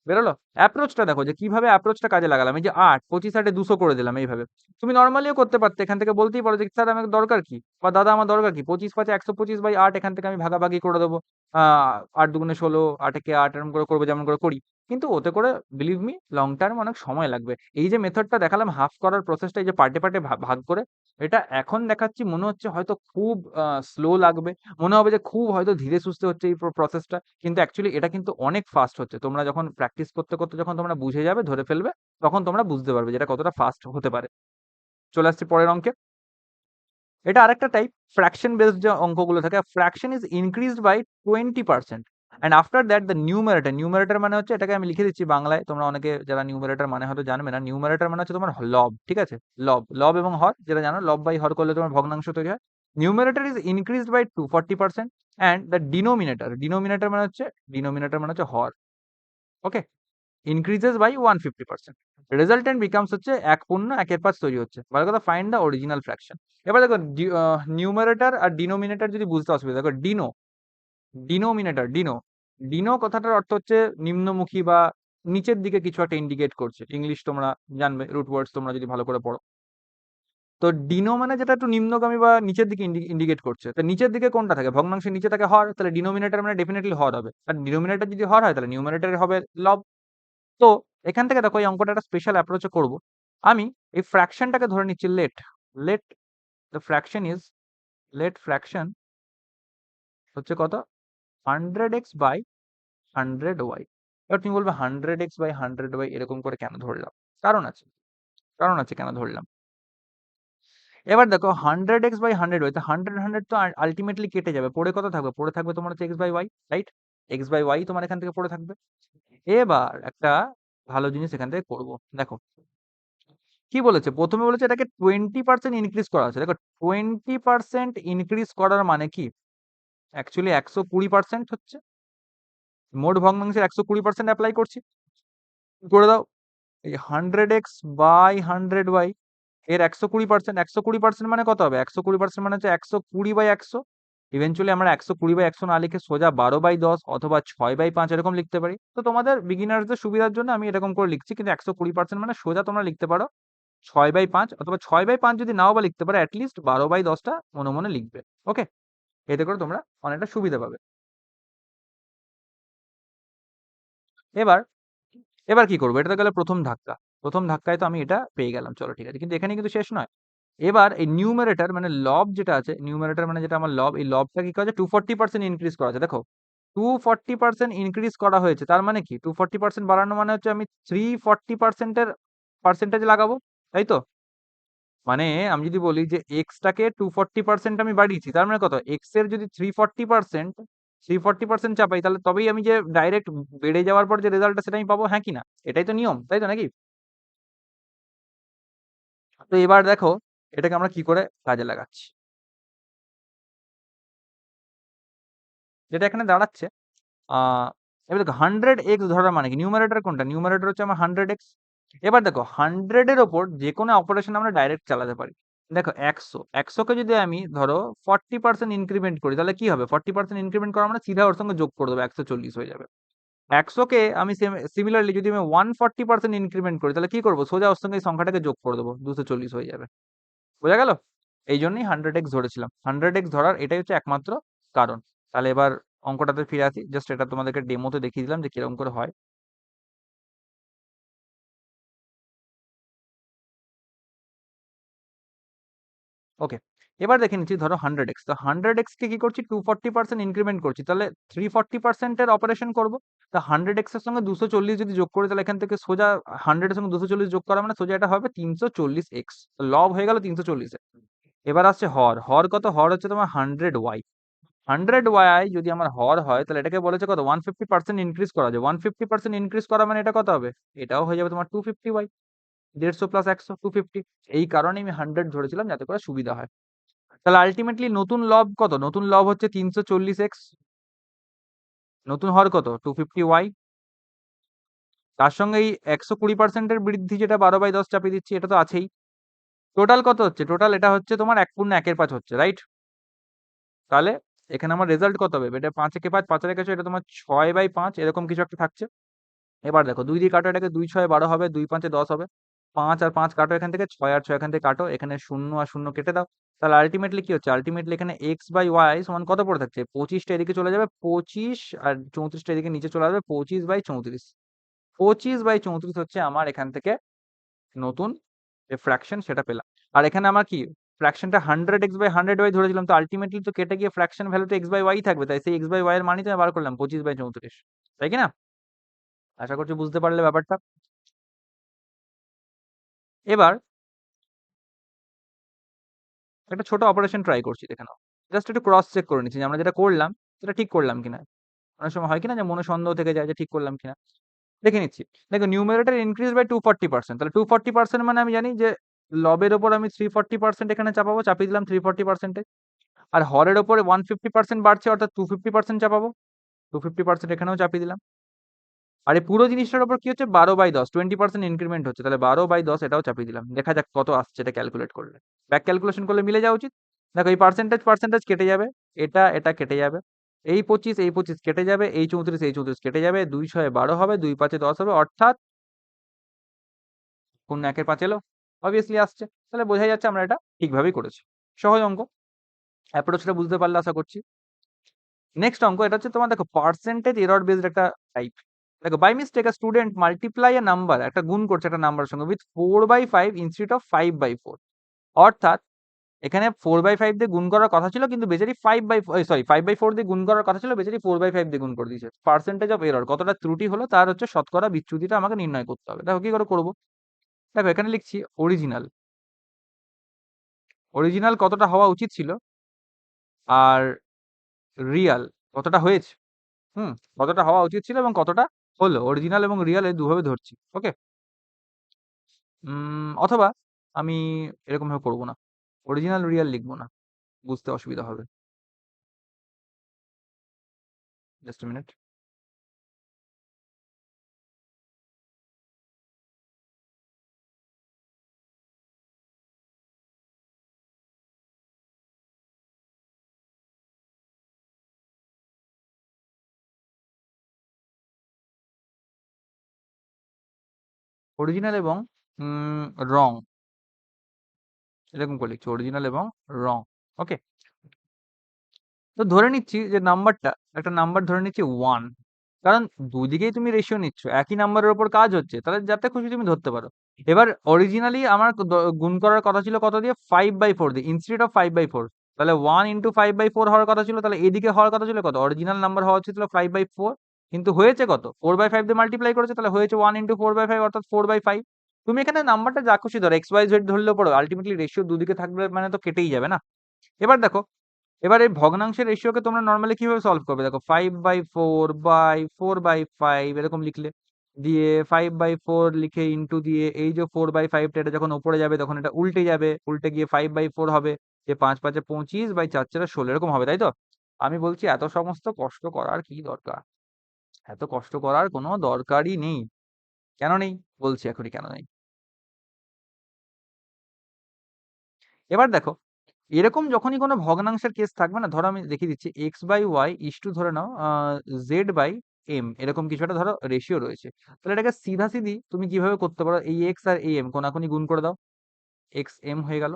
বেরোলো? অ্যাপ্রোচটা দেখো যে কিভাবে অ্যাপ্রোচটা কাজে লাগালাম। এই যে ৮, ২৫ ৮ এ ২০০ করে দিলাম এইভাবে। তুমি নরমালিও করতে পারতে। এখান থেকে বলতেই পারো যে, "স্যার আমার দরকার কি?" বা "দাদা আমার দরকার কি? ২৫ ৫ এ ১২৫/৮ এখান থেকে আমি ভাগাভাগি করে দেবো। আ ৮ দুগুণে ১৬, ৮ একে ৮ এরকম করে করবো যেমন করে করি। কিন্তু ওতে করে বিলিভ মি লং টার্ম অনেক সময় লাগবে। এই যে মেথডটা দেখালাম হাফ করার প্রসেসটা এই যে পার্টে, পার্টে ভাগ করে এটা এখন দেখাচ্ছি মনে হচ্ছে হয়তো খুব স্লো লাগবে। মনে হবে যে খুব হয়তো ধীরে সুস্থে হচ্ছে এই প্রসেসটা। কিন্তু অ্যাকচুয়ালি এটা কিন্তু অনেক ফাস্ট হচ্ছে। তোমরা যখন প্র্যাকটিস করতে, করতে যখন তোমরা বুঝে যাবে, ধরে ফেলবে, তখন তোমরা বুঝতে পারবে যে এটা কতটা ফাস্ট হতে পারে। চলে আসছি পরের অঙ্কে। এটা আরেকটা টাইপ ফ্র্যাকশন বেসড যে অঙ্কগুলো থাকে। Fraction is increased by 20% and after that the numerator, numerator মানে হচ্ছে এটাকে আমি লিখে দিচ্ছি বাংলায়। তোমরা অনেকে যারা নিউমারেটর মানে হয়তো জানবে না। নিউমারেটর মানে হচ্ছে তোমার লব, ঠিক আছে? লব এবং হর যেটা জানো, লব বাই হর করলে তোমার ভগ্নাংশ তৈরি হয়। Numerator is increased by 240% and the denominator, denominator মানে হচ্ছে হর। ওকে? increases by 150%. Resultant becomes হচ্ছে ১.১ তৈরি হচ্ছে। ভালো কথা, ফাইন্ড দ্য অরিজিনাল ফ্র্যাকশন। এবার দেখো নিউমারেটর আর ডিনোমিনেটর যদি বুঝতে অসুবিধা, দেখো ডিনোমিনেটর, ডিনো কথাটার অর্থ হচ্ছে নিম্নমুখী বা নিচের দিকে কিছু একটা ইন্ডিকেট করছে। ইংলিশ তোমরা জানবে, রুট ওয়ার্ডস তোমরা যদি ভালো করে পড়ো। তো ডিনো মানে যেটা একটু নিম্নগামী বা নিচের দিকে ইন্ডিকেট করছে, তো নিচের দিকে কোনটা থাকে? ভগ্নাংশের নিচে থাকে হর, তাহলে ডিনোমিনেটর মানে ডেফিনেটলি হর হবে, আর ডিনোমিনেটর যদি হর হয় তাহলে নিউমারেটর হবে লব। তো এখান থেকে দেখো এই অঙ্কটা একটা স্পেশাল অ্যাপ্রোচে করব। আমি এই ফ্র্যাকশনটাকে ধরে নিচ্ছি let, let the fraction is, let fraction হচ্ছে কত? 100x by 100y। এবার তুমি বলবে 100x বাই 100y এরকম করে কেন ধরলাম? কারণ আছে, কারণ আছে কেন ধরলাম। এবার দেখো 100x বাই 100y, তো 100 100 তো আলটিমেটলি কেটে যাবে, পড়ে কত থাকবে? পড়ে থাকবে তোমার হচ্ছে x by y, right? x by y তোমার এখান থেকে পড়ে থাকবে। এবার একটা ভালো জিনিস এখান থেকে করবো, দেখো কি বলেছে, প্রথমে বলেছে এটাকে 20% ইনক্রিজ করা আছে। দেখো 20% ইনক্রিজ করার মানে কি? অ্যাকচুয়ালি 120% হচ্ছে, মোট ভগ্নাংশের 120% অ্যাপ্লাই করছি। করে দাও, এই 100x বাই 100y এর 120%, 120% মানে কত হবে? 120% মানে হচ্ছে 120/100। ইভেনচুয়ালি আমরা 120/100 না লিখে সোজা 12/10 অথবা 6/5 এরকম লিখতে পারি। তো তোমাদের বিগিনার্সদের সুবিধার জন্য আমি এরকম করে লিখছি, কিন্তু 120% মানে সোজা তোমরা লিখতে পারো 6/5, অথবা 6/5 যদি নাও বা লিখতে পারো, অ্যাটলিস্ট 12/10টা মনে মনে লিখবে। ওকে, এতে করে তোমরা অনেকটা সুবিধা পাবে। এবার এবার কি করবো? এটা তো গেল প্রথম ধাক্কা, প্রথম ধাক্কায় তো আমি এটা পেয়ে গেলাম, চলো ঠিক আছে, কিন্তু এখানে কিন্তু শেষ নয়। এবার এই নিউমারেটর মানে লব যেটা আছে, নিউমারেটর মানে যেটা আমার লব, এই লবটা কি করা আছে? 240% ইনক্রিজ করা আছে। দেখো 240% ইনক্রিজ করা হয়েছে, তার মানে কি 240% বাড়ানো মানে হচ্ছে আমি 340% এর পার্সেন্টেজ লাগাবো, তাই তো? মানে আমি যদি বলি যে এক্সটাকে 240% আমি বাড়িয়েছি, তার মানে কত? এক্স এর যদি 340% চাপাই, তাহলে তবেই আমি যে ডাইরেক্ট বেড়ে যাওয়ার পর যে রেজাল্টটা সেটা আমি পাবো, হ্যাঁ কি না? এটাই তো নিয়ম, তাই তো নাকি? তো এবার দেখো এটাকে আমরা কি করে কাজে লাগাচ্ছি। যেটা এখানে দাঁড়াচ্ছে, এবার দেখো 100x ধরার মানে কি? নিউমারেটর কোনটা? নিউমারেটর হচ্ছে আমার 100x। এবার দেখো 100 এর ওপর যে কোনো অপারেশন আমরা ডাইরেক্ট চালাতে পারি। দেখো 100 কে যদি আমি ধরো 40% ইনক্রিমেন্ট করি, তাহলে কি হবে? 40% ইনক্রিমেন্ট করা মানে সিধা ওর সঙ্গে যোগ করে দেবো, 140 হয়ে যাবে। 100 কে আমি সিমিলারলি যদি আমি 140% ইনক্রিমেন্ট করি, তাহলে কি করবো? সোজা ওর সঙ্গে এই সংখ্যাটাকে যোগ করে দেবো, 240 হয়ে যাবে। বোঝা গেল? এই জন্যই 100x ধরেছিলাম। 100x ধরার এটাই হচ্ছে একমাত্র কারণ। তাহলে এবার অঙ্কটাতে ফিরে আসি। জাস্ট এটা তোমাদেরকে ডেমোতে দেখিয়ে দিলাম যে কিরকম করে হয়। ওকে। এবার দেখে নিচ্ছি ধরো 100x। তো 100x কে কি করছি? 240% ইনক্রিমেন্ট করছি। তাহলে 340% এর অপারেশন করব। তো 100x এর সঙ্গে 240 যদি যোগ করি, তাহলে এখান থেকে সোজা 100 এর সঙ্গে 240 যোগ করা মানে সোজা এটা হবে 340x। লব হয়ে গেল 340 এ। এবার আসছে হর। হর কত? হর হচ্ছে তোমার 100y। 100y যদি আমার হর হয়, তাহলে এটাকে বলেছে কত? 150% ইনক্রিজ করা যায়। 150% ইনক্রিজ করা মানে এটা কত হবে? এটাও হয়ে যাবে তোমার 250y। 150 প্লাস 100 250। এই কারণে আমি 100 ধরেছিলাম, যাতে করে সুবিধা হয়। তাহলে আলটিমেটলি নতুন লব কত? নতুন লব হচ্ছে 340x। নতুন হর কত? 250y। তার সঙ্গে এই 120% এর বৃদ্ধি, যেটা 12/10 চাপিয়ে দিচ্ছি, এটা তো আছেই। টোটাল কত হচ্ছে? টোটাল এটা হচ্ছে তোমার 1/1/5 হচ্ছে, রাইট? তাহলে এখানে আমার রেজাল্ট কত হবে? এটা 5 একে 5, 5 এর কাছে এটা তোমার 6/5 এরকম কিছু একটা থাকছে। এবার দেখো 2 দিয়ে কাটো এটাকে, 2 6 12 হবে, 2 5 10 হবে। 5 আর 5 কাটো এখান থেকে, 6 আর 6 এখান থেকে কাটো, এখানে 0 আর 0 কেটে দাও। তাহলে আল্টিমেটলি কি হচ্ছে? আল্টিমেটলি এখানে x/y সমান কত পড়ে থাকছে? 25 টা এদিকে চলে যাবে 25, আর 34 টা এদিকে নিচে চলে আসবে 25/34। 25/34 হচ্ছে আমার এখান থেকে নতুন যে ফ্র্যাকশন সেটা পেলাম। আর এখানে আমার কি ফ্র্যাকশনটা 100x/100y ধরেছিলাম, তো আল্টিমেটলি তো কেটে গিয়ে ফ্র্যাকশন ভ্যালু তো x/y থাকবে, তাই সেই x/y এর মানই তো আমি বার করলাম 25/34। তাই কি না? আশা করছি বুঝতে পারলে ব্যাপারটা। এবার একটা ছোট অপারেশন ট্রাই করছি, দেখে নাও। জাস্ট একটু ক্রস চেক করে নিচ্ছি যে আমরা যেটা করলাম সেটা ঠিক করলাম কিনা। অনেক সময় হয় কিনা যে মনে সন্দেহ থেকে যায় যে ঠিক করলাম কিনা। দেখে নিচ্ছি। দেখো নিউমারেটর ইনক্রিজ বাই 240%। তাহলে 240% মানে আমি জানি যে লবের উপর আমি 340% এখানে চাপাবো, চাপিয়ে দিলাম 340%। আর হরের উপরে 150% বাড়ছে, অর্থাৎ 250% চাপাবো। 250% এখানেও চাপিয়ে দিলাম। আর এই পুরো জিনিসটার উপর কি হচ্ছে? 12/10 20% ইনক্রিমেন্ট হচ্ছে। তাহলে 12/10 এটাও চাপিয়ে দিলাম। দেখা যাক কত আসছে এটা ক্যালকুলেট করলে। ব্যাক ক্যালকুলেশন করলে মিলে যাওয়া উচিত। দেখো এই পার্সেন্টেজ কেটে যাবে। এটা কেটে যাবে। এই 25 কেটে যাবে। এই 34 কেটে যাবে। 2 6 12 হবে, 2 5 10 হবে, অর্থাৎ 0 1 এর 5 এলো। অবভিয়াসলি আসছে। তাহলে বোঝাই যাচ্ছে আমরা এটা ঠিকভাবেই করেছি। সহজ অঙ্ক। অ্যাপ্রোচটা বুঝতে পারলে আশা করছি। নেক্সট অঙ্ক এটা হচ্ছে তোমার দেখো পার্সেন্টেজ এরর বেসড একটা টাইপ। দেখো by mistake a student multiply a number, একটা গুণ করছে একটা নাম্বারের সঙ্গে উইথ 4/5 ইনস্টেড অফ 5/4। অর্থাৎ এখানে 4/5 দিয়ে গুণ করার কথা ছিল কিন্তু বেচারি 5/4 দিয়ে গুণ করার কথা ছিল, বেচারি 4/5 দিয়ে গুণ করে দিয়েছে। পার্সেন্টেজ অফ এরর, কতটা ত্রুটি হলো তার হচ্ছে শতকরা বিচ্যুতিটা আমাকে নির্ণয় করতে হবে। দেখো কি করে করব? দেখো এখানে লিখছি অরিজিনাল। অরিজিনাল কতটা হওয়া উচিত ছিল আর রিয়াল কতটা হয়েছে। হুম? কতটা হওয়া উচিত ছিল এবং কতটা হলো। অরিজিনাল এবং রিয়াল এই দুভাবে ধরছি। ওকে? অথবা আমি এরকমভাবে করব না। অরিজিনাল, রিয়াল লিখব না। বুঝতে অসুবিধা হবে। Just a minute. অরিজিনাল এবং উম রং, এরকম করে লিখছি। অরিজিনাল এবং রং। ওকে? তো ধরে নিচ্ছি যে নাম্বারটা, একটা নাম্বার ধরে নিচ্ছি 1। কারণ দুদিকেই তুমি রেশিও নিচ্ছ। একই নাম্বারের উপর কাজ হচ্ছে। তাহলে যাতে খুশি তুমি ধরতে পারো। এবার অরিজিনালি আমার গুণ করার কথা ছিল কত দিয়ে? 5/4 দিয়ে ইনস্টেড অফ 5/4। তাহলে 1 ইনটু 5/4 হওয়ার কথা ছিল। তাহলে এদিকে হওয়ার কথা ছিল কত? অরিজিনাল নাম্বার হওয়া উচিত ছিল 5/4। কিন্তু হয়েছে কত? 4/5 দিয়ে মাল্টিপ্লাই করেছে। তাহলে হয়েছে 1 ইনটু 4/5 অর্থাৎ 4/5। তুমি এখানে নাম্বারটা যা খুশি ধরো, এক্স ওয়াই জেড ধরলেও পড়ো। আল্টিমেটলি রেশিও দুদিকে থাকবে মানে তো কেটেই যাবে না? এবার দেখো, এবার এই ভগ্নাংশের রেশিওকে তোমরা নরমালি কিভাবে সলভ করবে? দেখো 5/4/4/5 এরকম লিখলে, দিয়ে 5/4 লিখে ইনটু দিয়ে এই যে 4/5 টা এটা যখন উপরে যাবে তখন এটা উল্টে যাবে। উল্টে গিয়ে 5/4 হবে। যে 5 × 5 = 25 বাই 4 × 4 = 16 এরকম হবে, তাই তো? আমি বলছি এত সমস্ত কষ্ট করার কি দরকার? এত কষ্ট করার কোনো দরকারই নেই। কেন নেই? বলছি এখনই কেন নেই। এবার দেখো, এরকম যখনই কোনো ভগ্নাংশের কেস থাকবে না, ধরো আমি দেখিয়ে দিচ্ছি x/y ধরে নাও z/m, এরকম কিছু একটা ধরো রেশিও রয়েছে। তাহলে এটাকে সিধাসিধি তুমি কিভাবে করতে পারো? এই x আর এই m কোনাকুনি গুণ করে দাও, xm হয়ে গেল।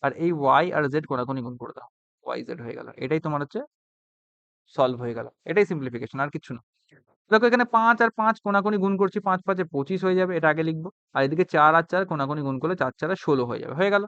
আর এই y আর z কোনাকুনি গুণ করে দাও, yz হয়ে গেল। এটাই তোমার হচ্ছে সলভ হয়ে গেল। এটাই সিম্পলিফিকেশন, আর কিছু না। দেখো এখানে 5 আর 5 কোনাকুনি গুণ করছি, 5×5 = 25 হয়ে যাবে, এটা আগে লিখবো। আর এদিকে 4 আর 4 কোনাকুনি গুণ করলে 4×4 = 16 হয়ে যাবে, হয়ে গেল।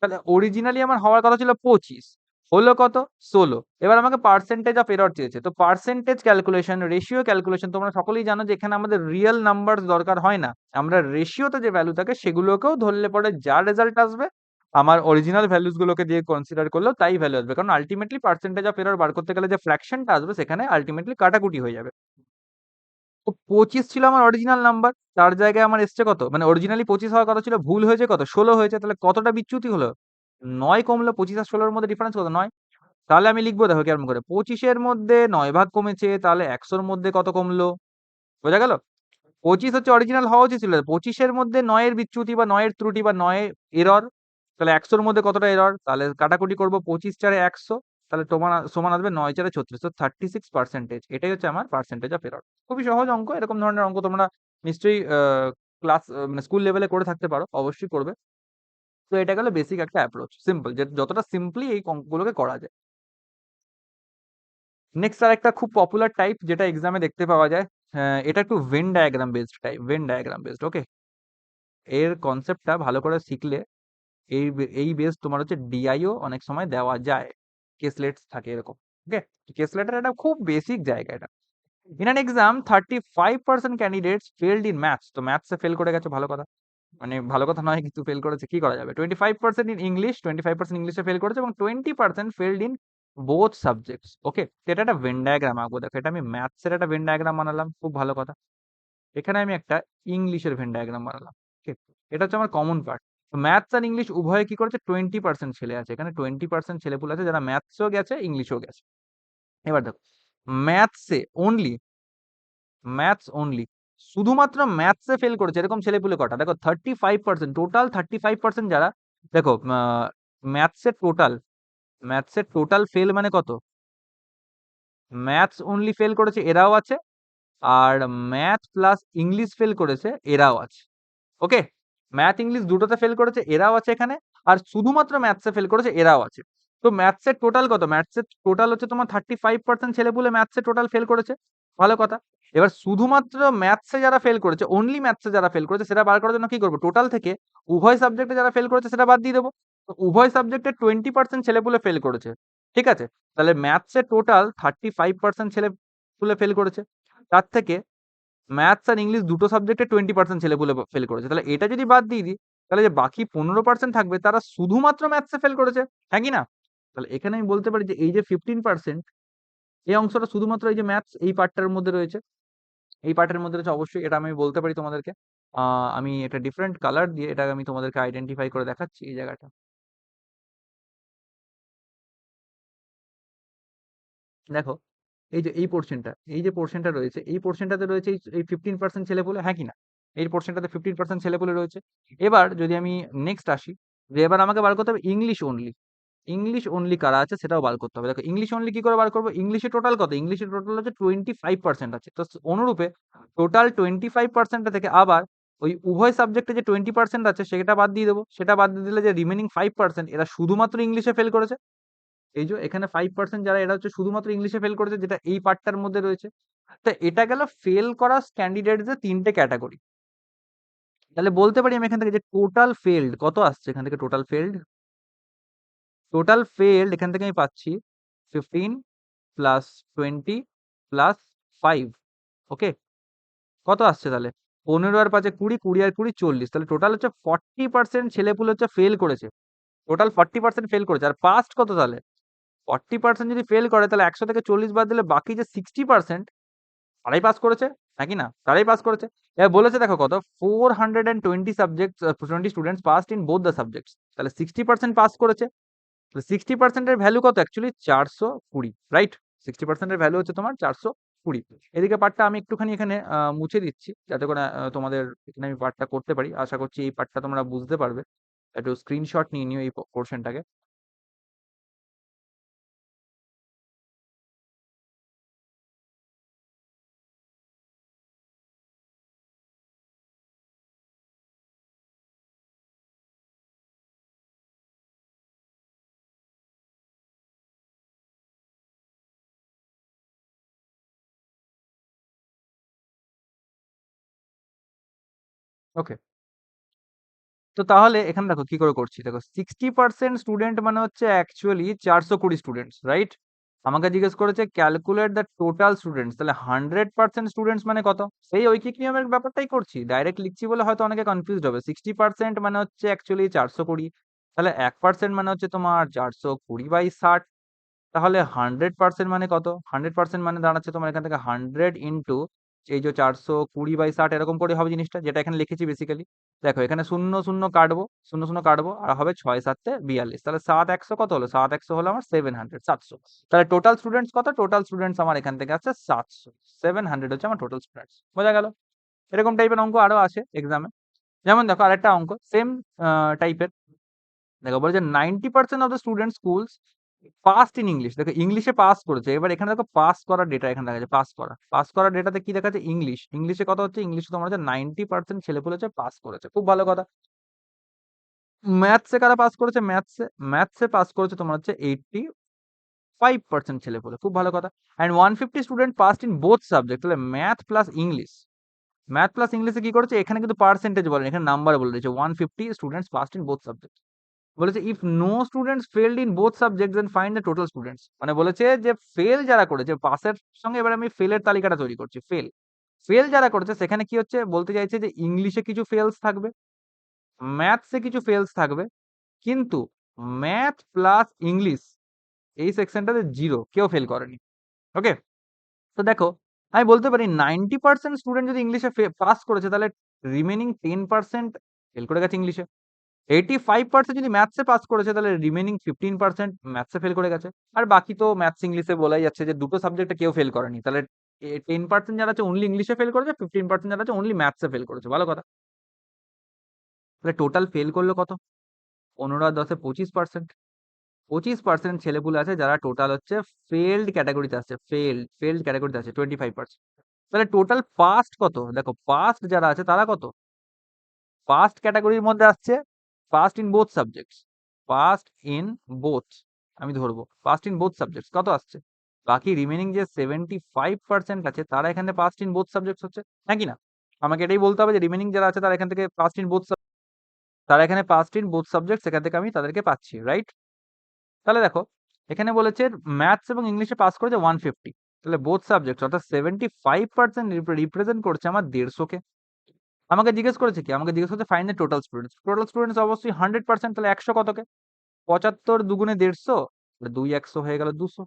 তাহলে অরিজিনালি আমার হওয়ার কথা ছিল 25, হলো কত? 16। এবার আমাকে পার্সেন্টেজ অফ এরর চেয়েছে। তো পার্সেন্টেজ ক্যালকুলেশন, রেশিও ক্যালকুলেশন, তোমরা সকলেই জানো যে এখানে আমাদের রিয়েল নাম্বার দরকার হয় না। আমরা রেশিওতে যে ভ্যালু থাকে সেগুলোকেও ধরলে পরে যা রেজাল্ট আসবে, আমার অরিজিনাল ভ্যালুস গুলোকে দিয়ে কনসিডার করলেও তাই ভ্যালু আসবে। কারণ আল্টিমেটলি পার্সেন্টেজ অফ এরর বার করতে গেলে যে ফ্র্যাকশনটা আসবে সেখানে আল্টিমেটলি কাটাকুটি হয়ে যাবে। তো 25 ছিল আমার অরিজিনাল নাম্বার। তার জায়গায় আমার এসছে কত? মানে অরিজিনালি 25 হওয়ার কথা ছিল, ভুল হয়েছে কত? 16 হয়েছে। তাহলে কতটা বিচ্যুতি হলো? 9 কমলো। 25 আর 16 এর মধ্যে ডিফারেন্স কত? 9। তাহলে আমি লিখবো দেখো কেমন করে। 25 এর মধ্যে 9 ভাগ কমেছে, তাহলে 100 এর মধ্যে কত কমলো? বোঝা গেল? 25 হচ্ছে অরিজিনাল হওয়া উচিত ছিল। 25 এর মধ্যে 9 এর বিচ্যুতি বা 9 এর ত্রুটি বা 9 এর এরর। তাহলে 100 এর মধ্যে কতটা এরর? তাহলে কাটাকুটি করব, 25 4 100, তাহলে সমান আসবে 9 4 36, তো 36%। এটাই হচ্ছে আমার পার্সেন্টেজ অফ এরর। খুবই সহজ অঙ্ক। এরকম ধরনের অঙ্ক তোমরা নিশ্চয়ই ক্লাস মানে স্কুল লেভেলে করে থাকতে পারো। অবশ্যই করবে। তো এটা গেল বেসিক একটা অ্যাপ্রোচ। সিম্পল, যে যতটা সিম্পলি এই অঙ্কগুলোকে করা যায়। নেক্সট আরেকটা খুব পপুলার টাইপ যেটা এক্সামে দেখতে পাওয়া যায়। এটা একটু Venn diagram based type, Venn diagram based. Okay? এর কনসেপ্টটা ভালো করে শিখলে এই বেস তোমার হচ্ছে ডিআইও অনেক সময় দেওয়া যায়। কেসলেটস থাকে এরকম। ওকে? কেসলেটের একটা খুব বেসিক জায়গা এটা। In an exam 35% candidates failed in maths. তো ম্যাথসে ফেল করে গেছে, ভালো কথা। মানে ভালো কথা নয়, কিন্তু ফেল করেছে, কি করা যাবে? 25% ইন ইংলিশ, 25% ইংলিশে ফেল করেছে এবং 20% ফেইলড ইন বোথ সাবজেক্টস। ওকে? তো এটা একটা ভেন ডায়াগ্রাম আঁকবো। দেখো এটা আমি ম্যাথসের একটা ভেন ডায়াগ্রাম বানালাম, খুব ভালো কথা। এখানে আমি একটা ইংলিশের ভেন ডায়াগ্রাম বানালাম। ওকে? এটা হচ্ছে আমার কমন পার্ট। ম্যাথস আর ইংলিশ উভয়ে কি করেছে? 20% ছেলে আছে। এখানে 20% ছেলেপুলে আছে যারা ম্যাথসেও গেছে, ইংলিশেও গেছে। এবার দেখো, ম্যাথসে অনলি, ম্যাথস অনলি, শুধুমাত্র ম্যাথসে ফেল করেছে এরকম ছেলেপুলে কটা? দেখো 35%, টোটাল 35% যারা, দেখো ম্যাথসের টোটাল, ম্যাথসের টোটাল ফেল মানে কত? ম্যাথস অনলি ফেল করেছে এরাও আছে, আর ম্যাথ প্লাস ইংলিশ ফেল করেছে এরাও আছে। ওকে? ম্যাথ ইংলিশ দুটোতে ফেল করেছে, এরাও আছে এখানে। আর শুধুমাত্র ম্যাথসে ফেল করেছে, এরাও আছে। তো ম্যাথসের টোটাল কত? ম্যাথসের টোটাল হচ্ছে তোমার 35% ছেলেপুলে ম্যাথসে টোটাল ফেল করেছে। ভালো কথা। এবার শুধুমাত্র ম্যাথসে যারা ফেল করেছে, অনলি ম্যাথসে যারা ফেল করেছে সেটা বার করার জন্য কি করব? টোটাল থেকে উভয় সাবজেক্টে যারা ফেল করেছে সেটা বাদ দিয়ে দেব। তো উভয় সাবজেক্টে 20% ছেলেপুলে ফেল করেছে। ঠিক আছে? তাহলে ম্যাথসে টোটাল 35% ছেলেপুলে ফেল করেছে। তার থেকে ম্যাথস আর ইংলিশ দুটো সাবজেক্টে 20% ছেলেপুলে ফেল করেছে। তাহলে এটা যদি বাদ দিয়ে দিই, তাহলে যে বাকি 15% থাকবে তারা শুধুমাত্র ম্যাথসে ফেল করেছে। হ্যাঁ কি না? তাহলে এখানে আমি বলতে পারি যে এই যে 15% এই অংশটা শুধুমাত্র এই যে ম্যাথস এই পার্টটার মধ্যে রয়েছে। এই পার্টের মধ্যে রয়েছে অবশ্যই, এটা আমি বলতে পারি তোমাদেরকে। আ আমি একটা ডিফারেন্ট কালার দিয়ে এটা আমি তোমাদেরকে আইডেন্টিফাই করে দেখাচ্ছি এই জায়গাটা। দেখো, এই যে এই পোরশনটা, এই যে পোরশনটা রয়েছে, এই পোরশনটাতে রয়েছে এই 15% ছেলেপুলে, হ্যাঁ কি না? এই পোরশনটাতে 15% ছেলেপুলে রয়েছে। এবার যদি আমি নেক্সট আসি, যে এবার আমাকে বার করতে হবে ইংলিশ অনলি। ইংলিশ অনলি কারা আছে সেটাও বার করতে হবে। দেখো ইংলিশ অনলি কি করে বার করব? ইংলিশে টোটাল কত? ইংলিশে টোটাল হচ্ছে 25% আছে। তো অনুরূপে টোটাল 25% থেকে আবার ওই উভয় সাবজেক্টে যে 20% আছে সেটা বাদ দিয়ে দেব। সেটা বাদ দিয়ে দিলে যে রিমেইনিং 5% এরা শুধুমাত্র ইংলিশে ফেল করেছে। এই যে এখানে 5% যারা এরা হচ্ছে শুধুমাত্র ইংলিশে ফেল করেছে, যেটা এই পার্টটার মধ্যে রয়েছে। তো এটা গেল ফেল করা ক্যান্ডিডেটদের ৩ টে ক্যাটেগরি। তাহলে বলতে পারি আমি এখান থেকে যে টোটাল ফেইলড কত আসছে এখান থেকে টোটাল ফেইলড? টোটাল ফেইলড এখান থেকে আমি পাচ্ছি 15 প্লাস 20 প্লাস 5। ওকে? কত আসছে তাহলে? 15 আর 5 এ 20, 20 আর 20 40। তাহলে টোটাল হচ্ছে 40% ছেলেপুলে হচ্ছে ফেল করেছে। টোটাল 40% ফেল করেছে। আর পাস্ট কত তাহলে? 40% যদি ফেল করে তাহলে 100 থেকে 40 বাদ দিলে বাকি যে 60% তারাই পাস করেছে। নাকি না? তারাই পাস করেছে। এবার বলেছে দেখো কত? 420 subjects 20 students passed in both the subjects. তাহলে 60% পাস করেছে। তো 60% এর ভ্যালু কত অ্যাকচুয়ালি? 420, রাইট? 60% এর ভ্যালু হচ্ছে তোমার 420। এদিকে পার্টটা আমি একটুখানি এখানে মুছে দিচ্ছি যাতে করে তোমাদের এখানে আমি পার্টটা করতে পারি। আশা করছি এই পার্টটা তোমরা বুঝতে পারবে। একটু স্ক্রিনশট নিয়ে নিও এই পোরশনটাকে। ওকে। তো তাহলে এখানে দেখো কি করে করছি। দেখো 60% স্টুডেন্ট মানে হচ্ছে অ্যাকচুয়ালি 420 স্টুডেন্টস, রাইট? আমাকে জিজ্ঞেস করেছে ক্যালকুলেট দ্য টোটাল স্টুডেন্টস। তাহলে 100% স্টুডেন্টস মানে কত? সেই ঐকিক নিয়মের ব্যাপারটাই করছি। ডাইরেক্ট লিখছি বলে হয়তো অনেকে কনফিউজড হবে। 60% মানে হচ্ছে অ্যাকচুয়ালি 420। তাহলে 1% মানে হচ্ছে তোমার 420/60। তাহলে 100% মানে কত? 100% মানে দাঁড়াচ্ছে তোমার এখান থেকে 100 ইনটু এই যে 420/60 এরকম করে হবে জিনিসটা, যেটা এখানে লিখেছি বেসিক্যালি। দেখো এখানে 0, 0 কাটবো, 0, 0 কাটবো আর হবে 6 7 42। তাহলে 7 100 কত হলো? 7 100 হলো আমার 700, 700। তাহলে টোটাল স্টুডেন্টস কত? টোটাল স্টুডেন্টস আমার এখান থেকে আছে 700। 700 হচ্ছে আমার টোটাল স্টুডেন্টস। বোঝা গেল? এরকম টাইপের অঙ্ক আরো আসে এক্সামে। যেমন দেখো আরেকটা অঙ্ক সেম টাইপের। দেখো বলেছে 90% of the student schools passed in English. দেখো ইংলিশে পাস করেছে। এবার এখানে দেখো পাস করার ডেটা এখানে দেখা যাচ্ছে পাস করা। পাস করার ডেটাতে কি দেখাচ্ছে? ইংলিশ। ইংলিশে কত হচ্ছে? ইংলিশে তোমার হচ্ছে 90% ছেলেপুলে হচ্ছে পাস করেছে। খুব ভালো কথা। ম্যাথসে কারা পাস করেছে? ম্যাথসে পাস করেছে তোমার হচ্ছে 85% ছেলেপুলে। খুব ভালো কথা। And 150 student passed in both subject. তাহলে math plus English. Math plus ইংলিশে কি করেছে? এখানে কিন্তু পার্সেন্টেজ বলেনি, এখানে নাম্বার বলে দিয়েছে। 150 students passed in both subject. বলেছে if no students failed in both subjects then find the total students. মানে বলেছে যে ফেল যারা করেছে, পাসের সঙ্গে এবার আমি ফেলের তালিকাটা তৈরি করছি। ফেল যারা করেছে সেখানে কি হচ্ছে? বলতে চাইছে যে ইংলিশে কিছু ফেলস থাকবে, ম্যাথসে কিছু ফেলস থাকবে, কিন্তু ম্যাথ প্লাস ইংলিশ এই সেকশনটাতে 0 কেউ ফেল করেনি। ওকে? তো দেখো আমি বলতে পারি 90% স্টুডেন্ট যদি ইংলিশে পাস করেছে তাহলে রিমেইনিং 10% ফেল করে গেছে ইংলিশে। 85% যদি ম্যাথসে পাস করেছে তাহলে রিমেইনিং 15% ম্যাথসে ফেল করে গেছে। আর বাকি তো ম্যাথস ইংলিশে বলাই যাচ্ছে যে দুটো সাবজেক্টে কেউ ফেল করেনি। তাহলে 10% যারা আছে অনলি ইংলিশে ফেল করেছে, 15% যারা আছে অনলি ম্যাথসে ফেল করেছে। ভালো কথা। তাহলে টোটাল ফেল করলো কত? 15 আর 10 এ 25%। 25% ছেলেপুলে আছে যারা টোটাল হচ্ছে ফেইলড ক্যাটেগরিতে আছে। ফেইলড ক্যাটেগরিতে আছে 25%। তাহলে টোটাল পাস্ট কত? দেখো পাস্ট যারা আছে তারা কত? ফার্স্ট ক্যাটাগরির মধ্যে আসছে first in both subjects, first in both, আমি ধরবো ফার্স্ট ইন বোথ সাবজেক্টস কত আসছে, বাকি রিমেনিং যে 75% আছে তারা এখানে ফার্স্ট ইন বোথ সাবজেক্টস হচ্ছে, নাকি না? আমাকে এটাই বলতে হবে যে রিমেনিং যারা আছে তারা এখান থেকে ফার্স্ট ইন বোথ, তারা এখানে ফার্স্ট ইন বোথ সাবজেক্টস, এখান থেকে আমি তাদেরকে পাচ্ছি, রাইট? তাহলে দেখো এখানে বলেছে ম্যাথস এবং ইংলিশে পাস করেছে 150, তাহলে বোথ সাবজেক্ট অর্থাৎ 75% রিপ্রেজেন্ট করছে আমার 150 কে। আমাকে জিজ্ঞেস করেছে কি, আমাকে জিজ্ঞেস করছে fine the total students, total students অবশ্যই 100%, তাহলে 100 কতকে, 75 দুগুণে 150, 2 100 হয়ে গেল 200,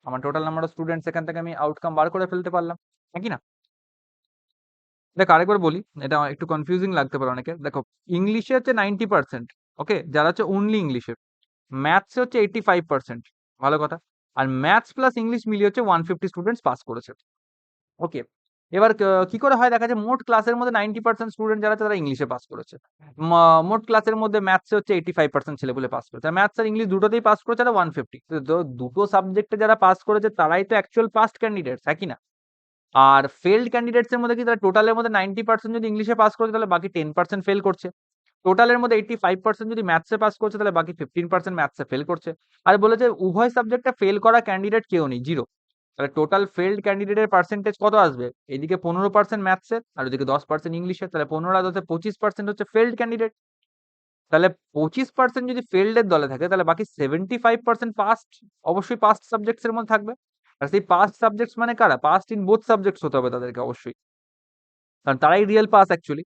আমার টোটাল নাম্বার অফ স্টুডেন্টস এখান থেকে আমি আউটকাম বার করে ফেলতে পারলাম, নাকি না? দেখো আরেকবার বলি, এটা একটু কনফিউজিং লাগতে পারে অনেকে। দেখো ইংলিশে হচ্ছে 90%, ওকে, যারা হচ্ছে অনলি ইংলিশে, ম্যাথসে হচ্ছে 85%, ভালো কথা। আর ম্যাথস প্লাস ইংলিশ মিলিয়ে হচ্ছে 150 স্টুডেন্টস পাস করেছে, ওকে। এবার কি করে হয় দেখা যায়, মোট ক্লাসের মধ্যে 90% স্টুডেন্ট যারা আছে তারা ইংলিশে পাস করেছে, মোট ক্লাসের মধ্যে ম্যাথসে হচ্ছে 85% ছেলেপুলে পাস করেছে, ম্যাথস আর ইংলিশ দুটোতেই পাস করেছে, আর 150, তো দুটো সাবজেক্টে যারা পাস করেছে তারাই তো অ্যাকচুয়াল পাস্ট ক্যান্ডিডেটস, হ্যাঁ কি না? আর ফেইল্ড ক্যান্ডিডেটস এর মধ্যে কি, তারা টোটালের মধ্যে 90% যদি ইংলিশে পাস করেছে তাহলে বাকি 10% ফেল করছে, টোটালের মধ্যে 85% যদি ম্যাথসে পাস করছে তাহলে বাকি 15% ম্যাথসে ফেল করছে। আর বলেছে উভয় সাবজেক্টে ফেল করা ক্যান্ডিডেট কেউ নেই, জিরো। তাহলে টোটাল ফেইল্ড ক্যান্ডিডেটের পার্সেন্টেজ কত আসবে, এদিকে 15% ম্যাথসের আর ওদিকে 10% ইংলিশের, তাহলে 15 আর 10 25% হচ্ছে ফেইল্ড ক্যান্ডিডেট। তাহলে 25% যদি ফেইল্ড এর দলে থাকে তাহলে বাকি 75% পাস্ট, অবশ্যই পাস্ট সাবজেক্টস এর মধ্যে থাকবে। আর সেই পাস্ট সাবজেক্টস মানে কারা, পাস্ট ইন বোথ সাবজেক্টস হতে হবে তাদেরকে অবশ্যই, কারণ তারাই রিয়েল পাস অ্যাকচুয়ালি।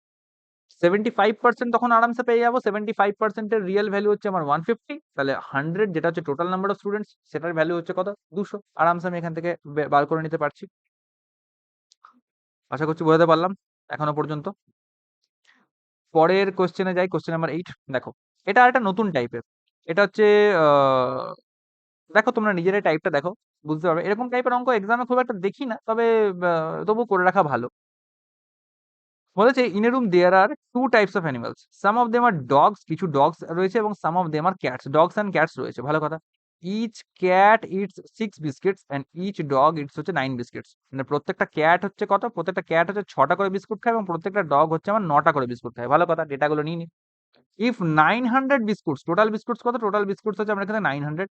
75% তখন আরামসে পেয়ে যাবো, 75% এর রিয়েল ভ্যালু হচ্ছে আমার 150, তাহলে 100 যেটা হচ্ছে টোটাল নাম্বার অফ স্টুডেন্টস সেটার ভ্যালু হচ্ছে কত, 200, আরামসে আমি এখান থেকে বার করে নিতে পারছি। আশা করছি বোঝাতে পারলাম এখনো পর্যন্ত। পরের কোশ্চেনে যাই, কোশ্চেন নাম্বার 8, দেখো এটা একটা নতুন টাইপের, এটা হচ্ছে আহ, দেখো তোমরা নিজেরাই টাইপটা দেখো, বুঝতে পারবে। এরকম টাইপের অঙ্ক এক্সামে খুব একটা দেখি না, তবে তবু করে রাখা ভালো। বলেছে in a room there are two types of animals, some of them are dogs, কিছু ডগস রয়েছে এবং some of them are cats, dogs and cats রয়েছে, ভালো কথা। Each cat eats 6 biscuits and each dog eats হচ্ছে 9 biscuits, মানে প্রত্যেকটা cat হচ্ছে কত, প্রত্যেকটা ক্যাট হচ্ছে 6টা করে বিস্কুট খায় এবং প্রত্যেকটা ডগ হচ্ছে আমার 9টা করে বিস্কুট খায়, ভালো কথা, ডেটাগুলো নিয়ে নি। ইফ 900 বিস্কুটস, টোটাল বিস্কুটস কত, টোটাল বিস্কুটস হচ্ছে আমার এখানে 900,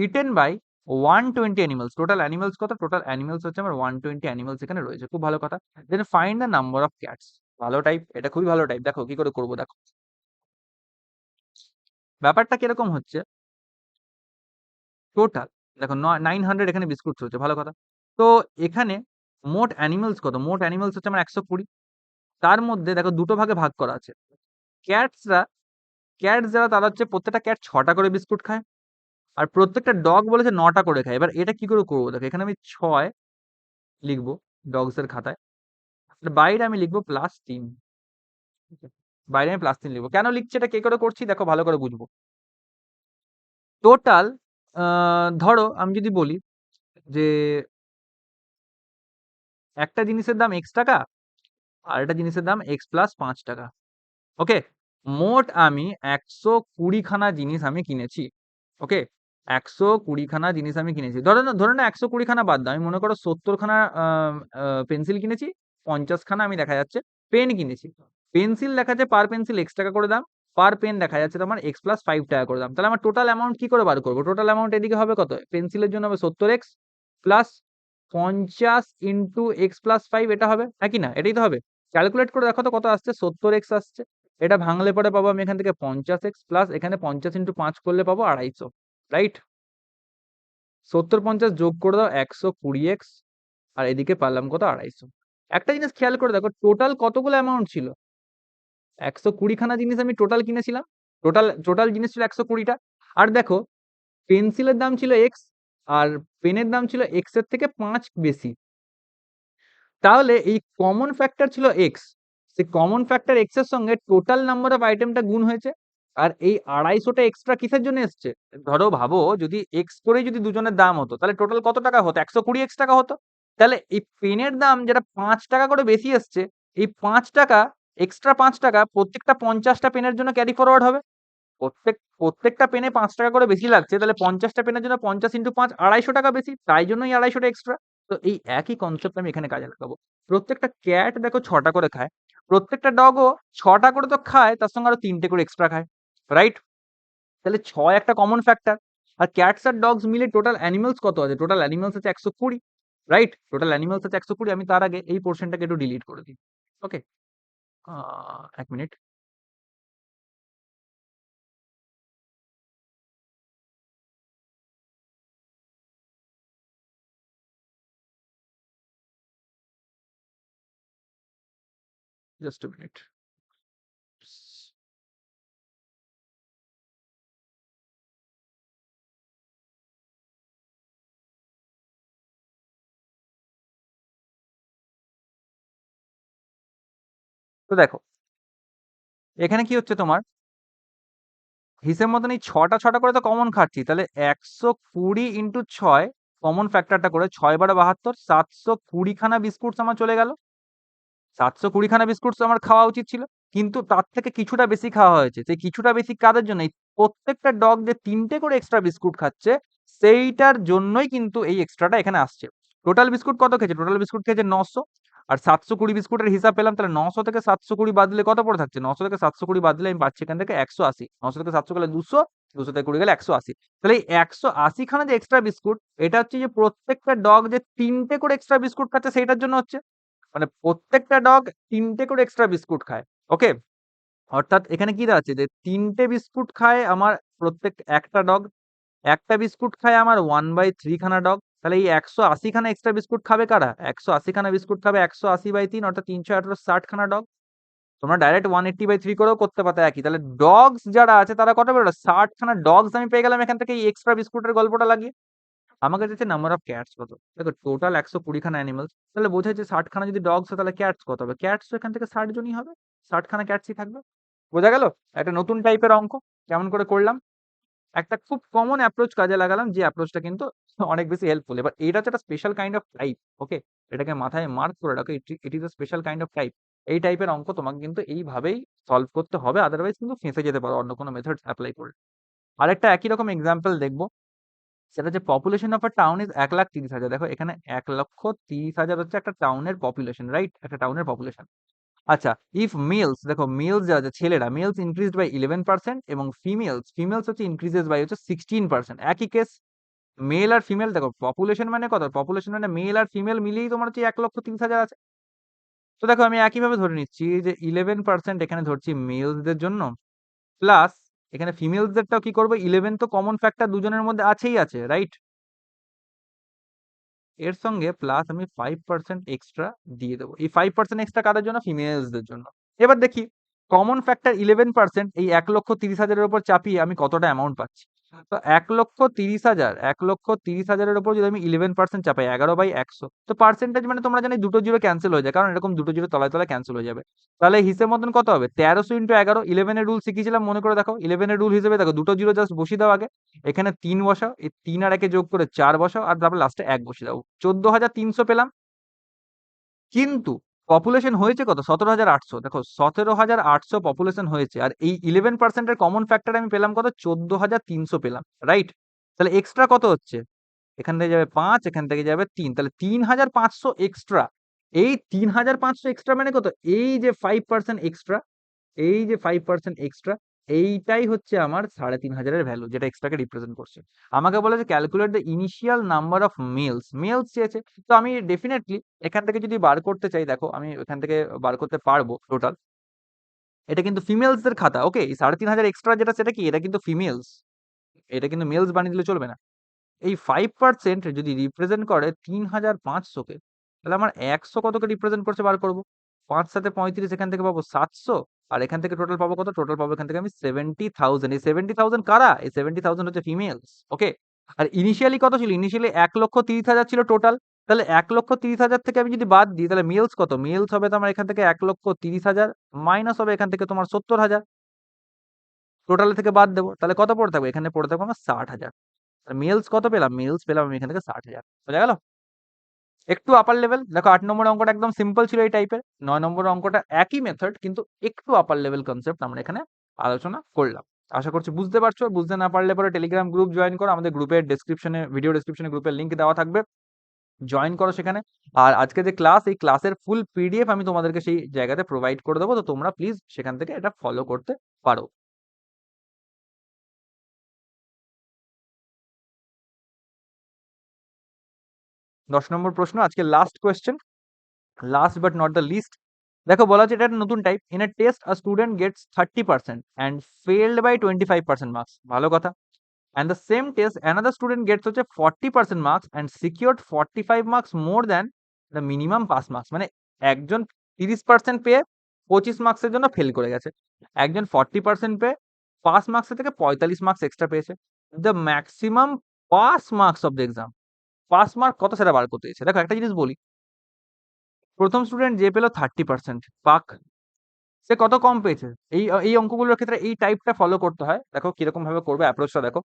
eaten by 120 animals, total animals কত, টোটাল অ্যানিমালস হচ্ছে আমার 120 অ্যানিমালস এখানে রয়েছে, খুব ভালো কথা। Then find the number of cats, ভালো টাইপ, এটা খুবই ভালো টাইপ। দেখো কি করে করবো, দেখো ব্যাপারটা কিরকম হচ্ছে, টোটাল দেখো 900 এখানে বিস্কুট হচ্ছে, ভালো কথা। তো এখানে মোট অ্যানিমালস কত, মোট অ্যানিমালস হচ্ছে আমার 120, তার মধ্যে দেখো দুটো ভাগে ভাগ করা আছে। ক্যাটসরা, ক্যাটস যারা তারা হচ্ছে প্রত্যেকটা ক্যাট 6টা করে বিস্কুট খায়, আর প্রত্যেকটা ডগ বলেছে 9টা করে খায়। এবার এটা কি করে করবো, দেখো এখানে আমি 6 লিখবো ডগস এর খাতায়, আর বাইরে আমি লিখবো +3, বাইরে আমি +3 লিখবো। কেন লিখছি, এটা কে করে করছি দেখো ভালো করে বুঝবো। টোটাল ধরো আমি যদি বলি যে একটা জিনিসের দাম x টাকা আর একটা জিনিসের দাম x + 5 টাকা, ওকে। মোট আমি 120 খানা জিনিস আমি কিনেছি, ওকে। 120 খানা জিনিস আমি কিনেছি, ধরে না 120 খানা বাদ দাও, আমি মনে করো 70 খানা পেন্সিল কিনেছি, 50 খানা আমি দেখা যাচ্ছে পেন কিনেছি। পেন্সিল দেখা যাচ্ছে পার পেন্সিল x টাকা করে দাম, পার পেন দেখা যাচ্ছে তোমার x + 5 টাকা করে দাম। তাহলে আমার টোটাল অ্যামাউন্ট কি করে বার করবো, টোটাল অ্যামাউন্ট এদিকে হবে কত, পেন্সিলের জন্য হবে 70x প্লাস 50 ইন্টু x + 5, এটা হবে নাকি না, এটাই তো হবে। ক্যালকুলেট করে দেখো তো কত আসছে, 70x আসছে। এটা ভাঙলে পরে পাবো আমি এখান থেকে 50x প্লাস এখানে 50 ইন্টু 5 করলে পাবো 250, রাইট? 70 50 যোগ করে দাও 120x, আর এদিকে পারলাম কত, 250। একটা জিনিস খেয়াল করে দেখো টোটাল কতগুলো অ্যামাউন্ট ছিল, 120 খানা জিনিস আমি টোটাল কিনেছিলাম, টোটাল টোটাল জিনিস ছিল 120টা। আর দেখো পেন্সিলের দাম ছিল x, আর পেনের দাম ছিল x এর থেকে 5 বেশি, তাহলে এই কমন ফ্যাক্টর ছিল x, সেই কমন ফ্যাক্টর x এর সঙ্গে টোটাল নাম্বার অফ আইটেমটা গুণ হয়েছে। আর এই 250টা এক্সট্রা কিসের জন্য এসছে, ধরো ভাবো যদি x করেই যদি দুজনের দাম হতো তাহলে টোটাল কত টাকা হতো, 120x টাকা হতো। তাহলে এই পেনের দাম যেটা 5 টাকা করে বেশি এসছে, এই 5 টাকা, এক্সট্রা 5 টাকা প্রত্যেকটা 50টা পেনের জন্য ক্যারি ফরওয়ার্ড হবে। প্রত্যেকটা পেনে 5 টাকা করে বেশি লাগছে, তাহলে 50টা পেনের জন্য 50 ইন্টু 5 250 টাকা বেশি, তাই জন্যই 250টা এক্সট্রা। তো এই একই কনসেপ্ট আমি এখানে কাজে লাগাবো। প্রত্যেকটা ক্যাট দেখো 6টা করে খায়, প্রত্যেকটা ডগও 6টা করে তো খায়, তার সঙ্গে আরো 3টে করে এক্সট্রা খায়, রাইট? তাহলে 6 একটা কমন ফ্যাক্টর। আর ক্যাটস আর ডগস মিলে টোটাল অ্যানিমালস কত আছে? টোটাল অ্যানিমালস আছে 120, রাইট? টোটাল অ্যানিমালস আছে 120। আমি তার আগে এই পোরশনটাকে একটু ডিলিট করে দিই। ওকে? আ ১ মিনিট। Just a minute. তো দেখো, এখানে কি হচ্ছে তোমার হিসেব মতন এই ৬টা করে তো কমন খাচ্ছি। তাহলে ১২০ ইনটু ৬ কমন ফ্যাক্টরটা করে ৬ বারো ৭২, ৭২০ খানা বিস্কুটস আমার চলে গেল। ৭২০ খানা বিস্কুটস আমার খাওয়া উচিত ছিল। কিন্তু তার থেকে কিছুটা বেশি খাওয়া হয়েছে। সেই কিছুটা বেশি কাদের জন্য? এই প্রত্যেকটা ডগ যে ৩ টে করে এক্সট্রা বিস্কুট খাচ্ছে, সেইটার জন্যই কিন্তু এই এক্সট্রাটা এখানে আসছে। টোটাল বিস্কুট কত খেয়েছে? টোটাল বিস্কুট খেয়েছে ৯০০। আর ৭২০ বিস্কুটের হিসাব পেলাম। তাহলে ৯০০ থেকে ৭২০ বাদ দিলে কত পড়ে থাকছে? ৯০০ থেকে ৭২০ বাদ দিলে আমি পাচ্ছি এখান থেকে ১৮০। ৯০০ থেকে ৭০০ গেলে ২০০, ২০০ থেকে ২০ গেলে ১৮০। তাহলে এই ১৮০ খানা যে এক্সট্রা বিস্কুট, এটা হচ্ছে যে প্রত্যেকটা ডগ যে ৩ টে করে এক্সট্রা বিস্কুট খাচ্ছে সেইটার জন্য হচ্ছে। মানে প্রত্যেকটা ডগ ৩ টে করে এক্সট্রা বিস্কুট খায়। ওকে? অর্থাৎ এখানে কি দাঁড়াচ্ছে যে ৩ টে বিস্কুট খায় আমার প্রত্যেক একটা ডগ। একটা বিস্কুট খায় আমার 1/3 খানা ডগ। তাহলে এই ১৮০ খানা এক্সট্রা বিস্কুট খাবে কারা? ১৮০ খানা বিস্কুট খাবে ১৮০/৩ অর্থাৎ ৩১৮ ৬০ খানা ডগ। তোমরা ডাইরেক্ট 180/3 করেও করতে পারতে একই। তাহলে ডগস যারা আছে তারা কত বেরোলো? ৬০ খানা ডগস আমি পেয়ে গেলাম এখান থেকে এই এক্সট্রা বিস্কুটের গল্পটা লাগিয়ে। আমাকে চাইছে নাম্বার অফ ক্যাটস কত? দেখো টোটাল ১২০ খানা অ্যানিমালস। তাহলে বোঝা যাচ্ছে ৬০ খানা যদি ডগস হয় তাহলে ক্যাটস কত হবে? ক্যাটস তো এখান থেকে ৬০ জনই হবে। ৬০ খানা ক্যাটসই থাকবে। বোঝা গেল? একটা নতুন টাইপের অঙ্ক। কেমন করে করলাম? একটা খুব কমন অ্যাপ্রোচ কাজে লাগালাম যে অ্যাপ্রোচটা কিন্তু অনেক বেশি হেল্পফুল। এবার এটা হচ্ছে একটা special kind of type. Okay? এটাকে মাথায় মার্ক করে রাখো। It is a special kind of type. এই টাইপের অঙ্ক তোমাকে কিন্তু এইভাবেই সলভ করতে হবে। আদারওয়াইজ কিন্তু ফেঁসে যেতে পারো অন্য কোনো মেথড এপ্লাই করে। আরেকটা একই রকম এক্সাম্পল দেখব। সেটা হচ্ছে পপুলেশন অফ আ টাউন ইস ১,৩০,০০০। দেখো এখানে ১,৩০,০০০ হচ্ছে একটা টাউনের পপুলেশন, রাইট? একটা টাউনের পপুলেশন। আচ্ছা, ইফ মেলস দেখো মেলস যারা আছে ছেলেরা মেলস ইনক্রিজড বাই 11% এবং ফিমেলস হচ্ছে ইনক্রিজেস বাই হচ্ছে 16%। একই কেস মেল আর ফিমেল দেখো পপুলেশন মানে কত? পপুলেশন মানে মেল আর ফিমেল মিলিয়েই তোমার হচ্ছে ১,৩০,০০০ আছে। তো দেখো আমি একইভাবে ধরে নিচ্ছি যে 11% এখানে ধরছি মেলসদের জন্য প্লাস এখানে ফিমেলসদেরটাও কি করব 11 তো কমন ফ্যাক্টর দুজনের মধ্যে আছেই আছে, রাইট? এর সঙ্গে প্লাস আমি 5% এক্সট্রা দিয়ে দেব। এই 5% এক্সট্রা কাদের জন্য? ফিমেলসদের জন্য। এবার দেখি কমন ফ্যাক্টর 11% এই ১,৩০,০০০ এর উপর চাপিয়ে আমি কতটা অ্যামাউন্ট পাচ্ছি। তো ১,৩০,০০০ ১,৩০,০০০ এর উপর যদি আমি 11% চাপাই ১১/১০০ তো পার্সেন্টেজ মানে তোমরা জানো ২ টো জিরো ক্যানসেল হয়ে যায়। কারণ এরকম ২ টো জিরো তলায়, তলায় ক্যানসেল হয়ে যাবে। তাহলে হিসেব মতন কত হবে? ১৩০০ ইন্টু ১১ 11 এর রুল শিখিয়েছিলাম মনে করে দেখো। 11 এর রুল হিসেবে দেখো ২ টো জিরো জাস্ট বসিয়ে দাও আগে। এখানে ৩ বসাও। এই ৩ আর ১ এ যোগ করে ৪ বসাও আর তারপর লাস্টে ১ বসিয়ে দাও। ১৪,৩০০ পেলাম। কিন্তু পপুলেশন হয়েছে কত? ১৭,৮০০। দেখো ১৭,৮০০ পপুলেশন হয়েছে। আর এই 11% এর কমন ফ্যাক্টর আমি পেলাম কত? ১৪,৩০০ পেলাম। রাইট? তাহলে এক্সট্রা কত হচ্ছে? এখান থেকে যাবে ৫, এখান থেকে যাবে ৩। তাহলে ৩,৫০০ এক্সট্রা। এই ৩,৫০০ এক্সট্রা মানে কত? এই যে 5% এক্সট্রা এই যে 5% এক্সট্রা এইটাই হচ্ছে আমার ৩,৫০০ এর ভ্যালু যেটা এক্সট্রাকে রিপ্রেজেন্ট করছে। আমাকে বলেছে calculate the initial number of males চেয়েছে। তো আমি ডেফিনিটলি এখান থেকে যদি বার করতে চাই দেখো আমি এখান থেকে বার করতে পারবো টোটাল। এটা কিন্তু ফিমেলসদের খাতা। ওকে? এই ৩,৫০০ এক্সট্রা যেটা সেটা কি? এটা কিন্তু ফিমেলস। এটা কিন্তু মেলস বানিয়ে দিলে চলবে না। এই 5% যদি রিপ্রেজেন্ট করে ৩,৫০০ কে, তাহলে আমার ১০০ কতকে রিপ্রেজেন্ট করছে বার করব। ৫ ৭ এ ৩৫ এখান থেকে পাবো ৭০০ আর এখান থেকে টোটাল পাবো কত? টোটাল পাবো এখান থেকে আমি ৭০,০০০। এই ৭০,০০০ কারা? এই ৭০,০০০ হচ্ছে ফিমেলস। ওকে? আর ইনিশিয়ালি কত ছিল? ইনিশিয়ালি ১,৩০,০০০ ছিল টোটাল। তাহলে ১,৩০,০০০ থেকে আমি যদি বাদ দিই তাহলে মেলস কত? মেলস হবে তো আমার এখান থেকে ১,৩০,০০০ মাইনাস হবে এখান থেকে তোমার ৭০,০০০। টোটাল থেকে বাদ দেব। তাহলে কত পড়ে থাকবে? এখানে পড়ে থাকবে আমার ৬০,০০০। আর মেলস কত পেলাম? মেলস পেলাম আমি এখান থেকে ৬০,০০০। বোঝা গেল? একটু আপার লেভেল দেখো ৮ নম্বরের অঙ্কটা একদম সিম্পল ছিল এই টাইপের। ৯ নম্বরের অঙ্কটা একই মেথড কিন্তু একটু আপার লেভেল কনসেপ্ট আমরা এখানে আলোচনা করলাম। আশা করছি বুঝতে পারছো। বুঝতে না পারলে পরে টেলিগ্রাম গ্রুপ জয়েন করো। আমাদের গ্রুপের ডেসক্রিপশনে ভিডিও ডেসক্রিপশনে গ্রুপের লিংক দেওয়া থাকবে। জয়েন করো সেখানে। আর আজকে যে ক্লাস, এই ক্লাসের ফুল পিডিএফ আমি তোমাদেরকে সেই জায়গাতে প্রোভাইড করে দেবো, তো তোমরা প্লিজ সেখান থেকে এটা ফলো করতে পারো। 10 নম্বর প্রশ্ন, আজকে last question, last but not the least. দেখো বলা হচ্ছে এটা একটা নতুন type. In a test a student gets 30% and failed by 25% marks, ভালো কথা। And the same test another student gets হচ্ছে 40% marks and secured 45 marks more than the minimum pass marks. মানে একজন 30% পেয়ে 25 মার্কসের জন্য ফেল করে গেছে, একজন 40% পেয়ে পাস মার্কসের থেকে 45 মার্কস এক্সট্রা পেয়েছে। The maximum pass marks of the exam, pass mark কত সেটা বার করতে দিয়েছে। দেখো একটা জিনিস বলি, প্রথম স্টুডেন্ট যে পেলো 30% পাক, সে কত কম পেয়েছে। এই অঙ্কগুলোর ক্ষেত্রে এই টাইপটা ফলো করতে হয়। দেখো কিরকম ভাবে করবে, অ্যাপ্রোচটা দেখো,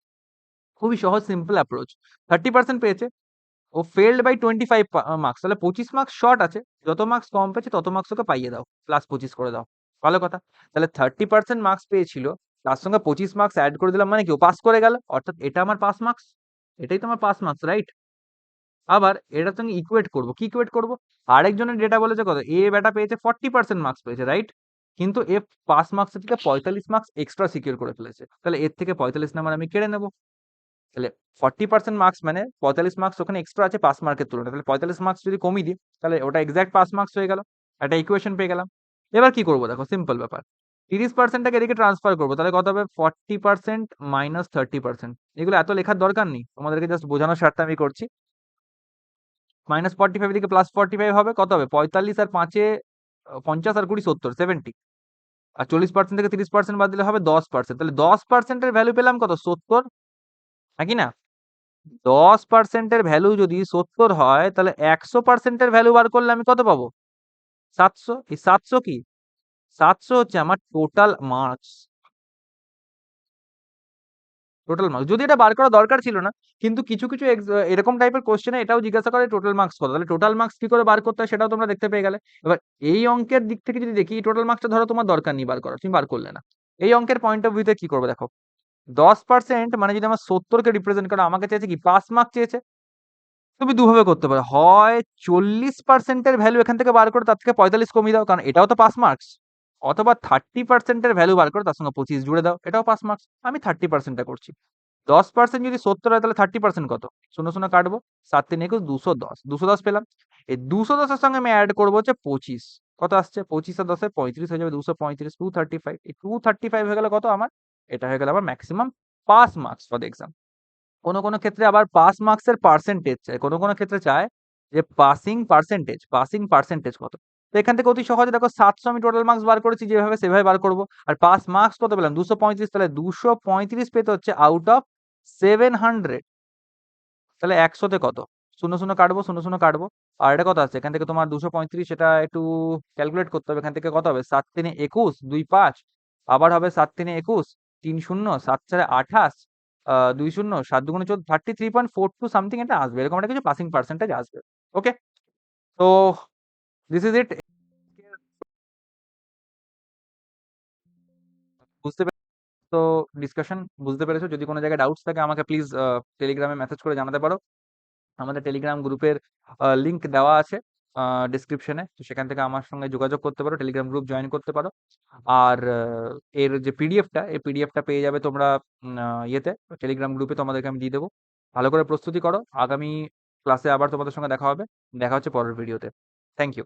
খুবই সহজ সিম্পল অ্যাপ্রোচ। 30% পেয়েছে, ও ফেলড বাই 25 মার্কস, তাহলে 25 মার্কস শর্ট আছে, যত মার্কস কম পেয়েছে তত মার্কস ওকে পাইয়ে দাও, প্লাস 25 করে দাও, ভালো কথা। তাহলে 30% মার্কস পেয়েছিল, তার সঙ্গে 25 মার্কস অ্যাড করে দিলাম, মানে কি ও পাস করে গেল, অর্থাৎ এটা আমার পাস মার্কস, এটাই তো আমার পাস মার্কস, রাইট। আবার এটার সঙ্গে ইকুয়েট করব, কি ইকুয়েট করব, আরেকজনের ডেটা বলেছে কত, এ বেটা পেয়েছে 40% মার্কস পেয়েছে, রাইট, কিন্তু এ পাস মার্কসের থেকে 45 মার্কস এক্সট্রা সিকিউর করে ফেলেছে, তাহলে এর থেকে 45 নাম্বার আমি কেড়ে নেব। তাহলে 40% মার্কস মানে 45 মার্কস ওখানে এক্সট্রা আছে পাস মার্কের তুলনায়, তাহলে 45 মার্কস যদি কমিয়ে দিই তাহলে ওটা এক্সাক্ট পাস মার্কস হয়ে গেল, একটা ইকুয়েশন পেয়ে গেলাম। এবার কি করব, দেখো সিম্পল ব্যাপার, 30% টাকে এদিকে ট্রান্সফার করবো, তাহলে কত হবে 40% মাইনাস 30%। এগুলো এত লেখার দরকার নেই, তোমাদেরকে জাস্ট বোঝানোর স্বার্থে আমি করছি। -45 এদিকে +45 হবে, কত হবে 45 আর 5-এ 50 আর 20 70, 70। আর 40% থেকে 30% বাদ দিলে হবে 10%, তাহলে 10% এর ভ্যালু পেলাম কত 70, নাকি না। 10% এর ভ্যালু যদি 70 হয়, তাহলে 100% এর ভ্যালু বার করলে আমি কত পাবো 700। এই 700 কি, 700 হচ্ছে আমার টোটাল মার্কস, টোটাল মার্কস। যদি এটা বার করা দরকার ছিল না, কিন্তু কিছু কিছু এরকম টাইপের কোশ্চেনে এটাও জিজ্ঞাসা করে টোটাল মার্কস কত, তাহলে টোটাল মার্কস কি করে বার করতে হয় সেটাও তোমরা দেখতে পেয়ে গেলে। এবার এই অঙ্কের দিক থেকে যদি দেখি, টোটাল মার্কসটা ধরো তোমার দরকার নেই বার করার, তুমি বার করলে না, এই অঙ্কের পয়েন্ট অফ ভিউতে কি করবে দেখো, 10% মানে যদি আমার 70 কে রিপ্রেজেন্ট করে, আমাকে চেয়েছে কি পাস মার্ক চেয়েছে, তুমি দুভাবে করতে পারো, হয় 40% এর ভ্যালু এখান থেকে বার করে তার থেকে 45 কমিয়ে দাও, কারণ এটাও তো পাস মার্কস, অথবা 30% এর ভ্যালু বার করে তার সঙ্গে 25 জুড়ে দাও, এটাও পাস মার্কস। আমি 30% টা করছি। 10% যদি 70 হয় তাহলে 30% কত, শূন্য শূন্য কাটবো, 7 3 21 210, 210 পেলাম। এই 210 এর সঙ্গে আমি অ্যাড করবো হচ্ছে 25, কত আসছে 25 আর 10 এ 35 হয়ে যাবে, 235, 235, এই 235 হয়ে গেল কত আমার, এটা হয়ে গেল আমার maximum pass marks for the exam. কোনো ক্ষেত্রে আবার পাস মার্কসের পার্সেন্টেজ চায়, কোনো ক্ষেত্রে চায় যে পাসিং পার্সেন্টেজ কত। তো এখান থেকে অতি সহজে দেখো 700 আমি টোটাল মার্কস বার করেছি, যেভাবে সেভাবে বার করব। আর পাস মার্কস কত পেলাম 235, তাহলে 235 পেতে হচ্ছে আউট অফ 700, তাহলে 100 তে কত, শূন্য শূন্য কাটবো, শূন্য শূন্য কাটবো। আর এটা কত আছে এখান থেকে তোমার 235, সেটা একটু ক্যালকুলেট করতে হবে, এখান থেকে কত হবে 7 3 21 2 5, আবার হবে 7 3 21 3 0 7 4 28 2 0 7 2 14 33.42 সামথিং এটা আসবে, এরকম একটা কিছু পাসিং পার্সেন্টেজ আসবে। ওকে, তো দিস ইজ ইট। বুঝতে তো ডিসকাশন বুঝতে পেরেছো, যদি কোনো জায়গায় ডাউটস থাকে আমাকে প্লিজ টেলিগ্রামে মেসেজ করে জানাতে পারো। আমাদের টেলিগ্রাম গ্রুপের লিংক দেওয়া আছে ডেসক্রিপশনে, তো সেখান থেকে আমার সঙ্গে যোগাযোগ করতে পারো, টেলিগ্রাম গ্রুপ জয়েন করতে পারো। আর এর যে পিডিএফটা, এই পিডিএফটা পেয়ে যাবে তোমরা ইয়েতে, টেলিগ্রাম গ্রুপে তোমাদেরকে আমি দিয়ে দেবো। ভালো করে প্রস্তুতি করো, আগামী ক্লাসে আবার তোমাদের সঙ্গে দেখা হবে, দেখা হচ্ছে পরের ভিডিওতে। Thank you.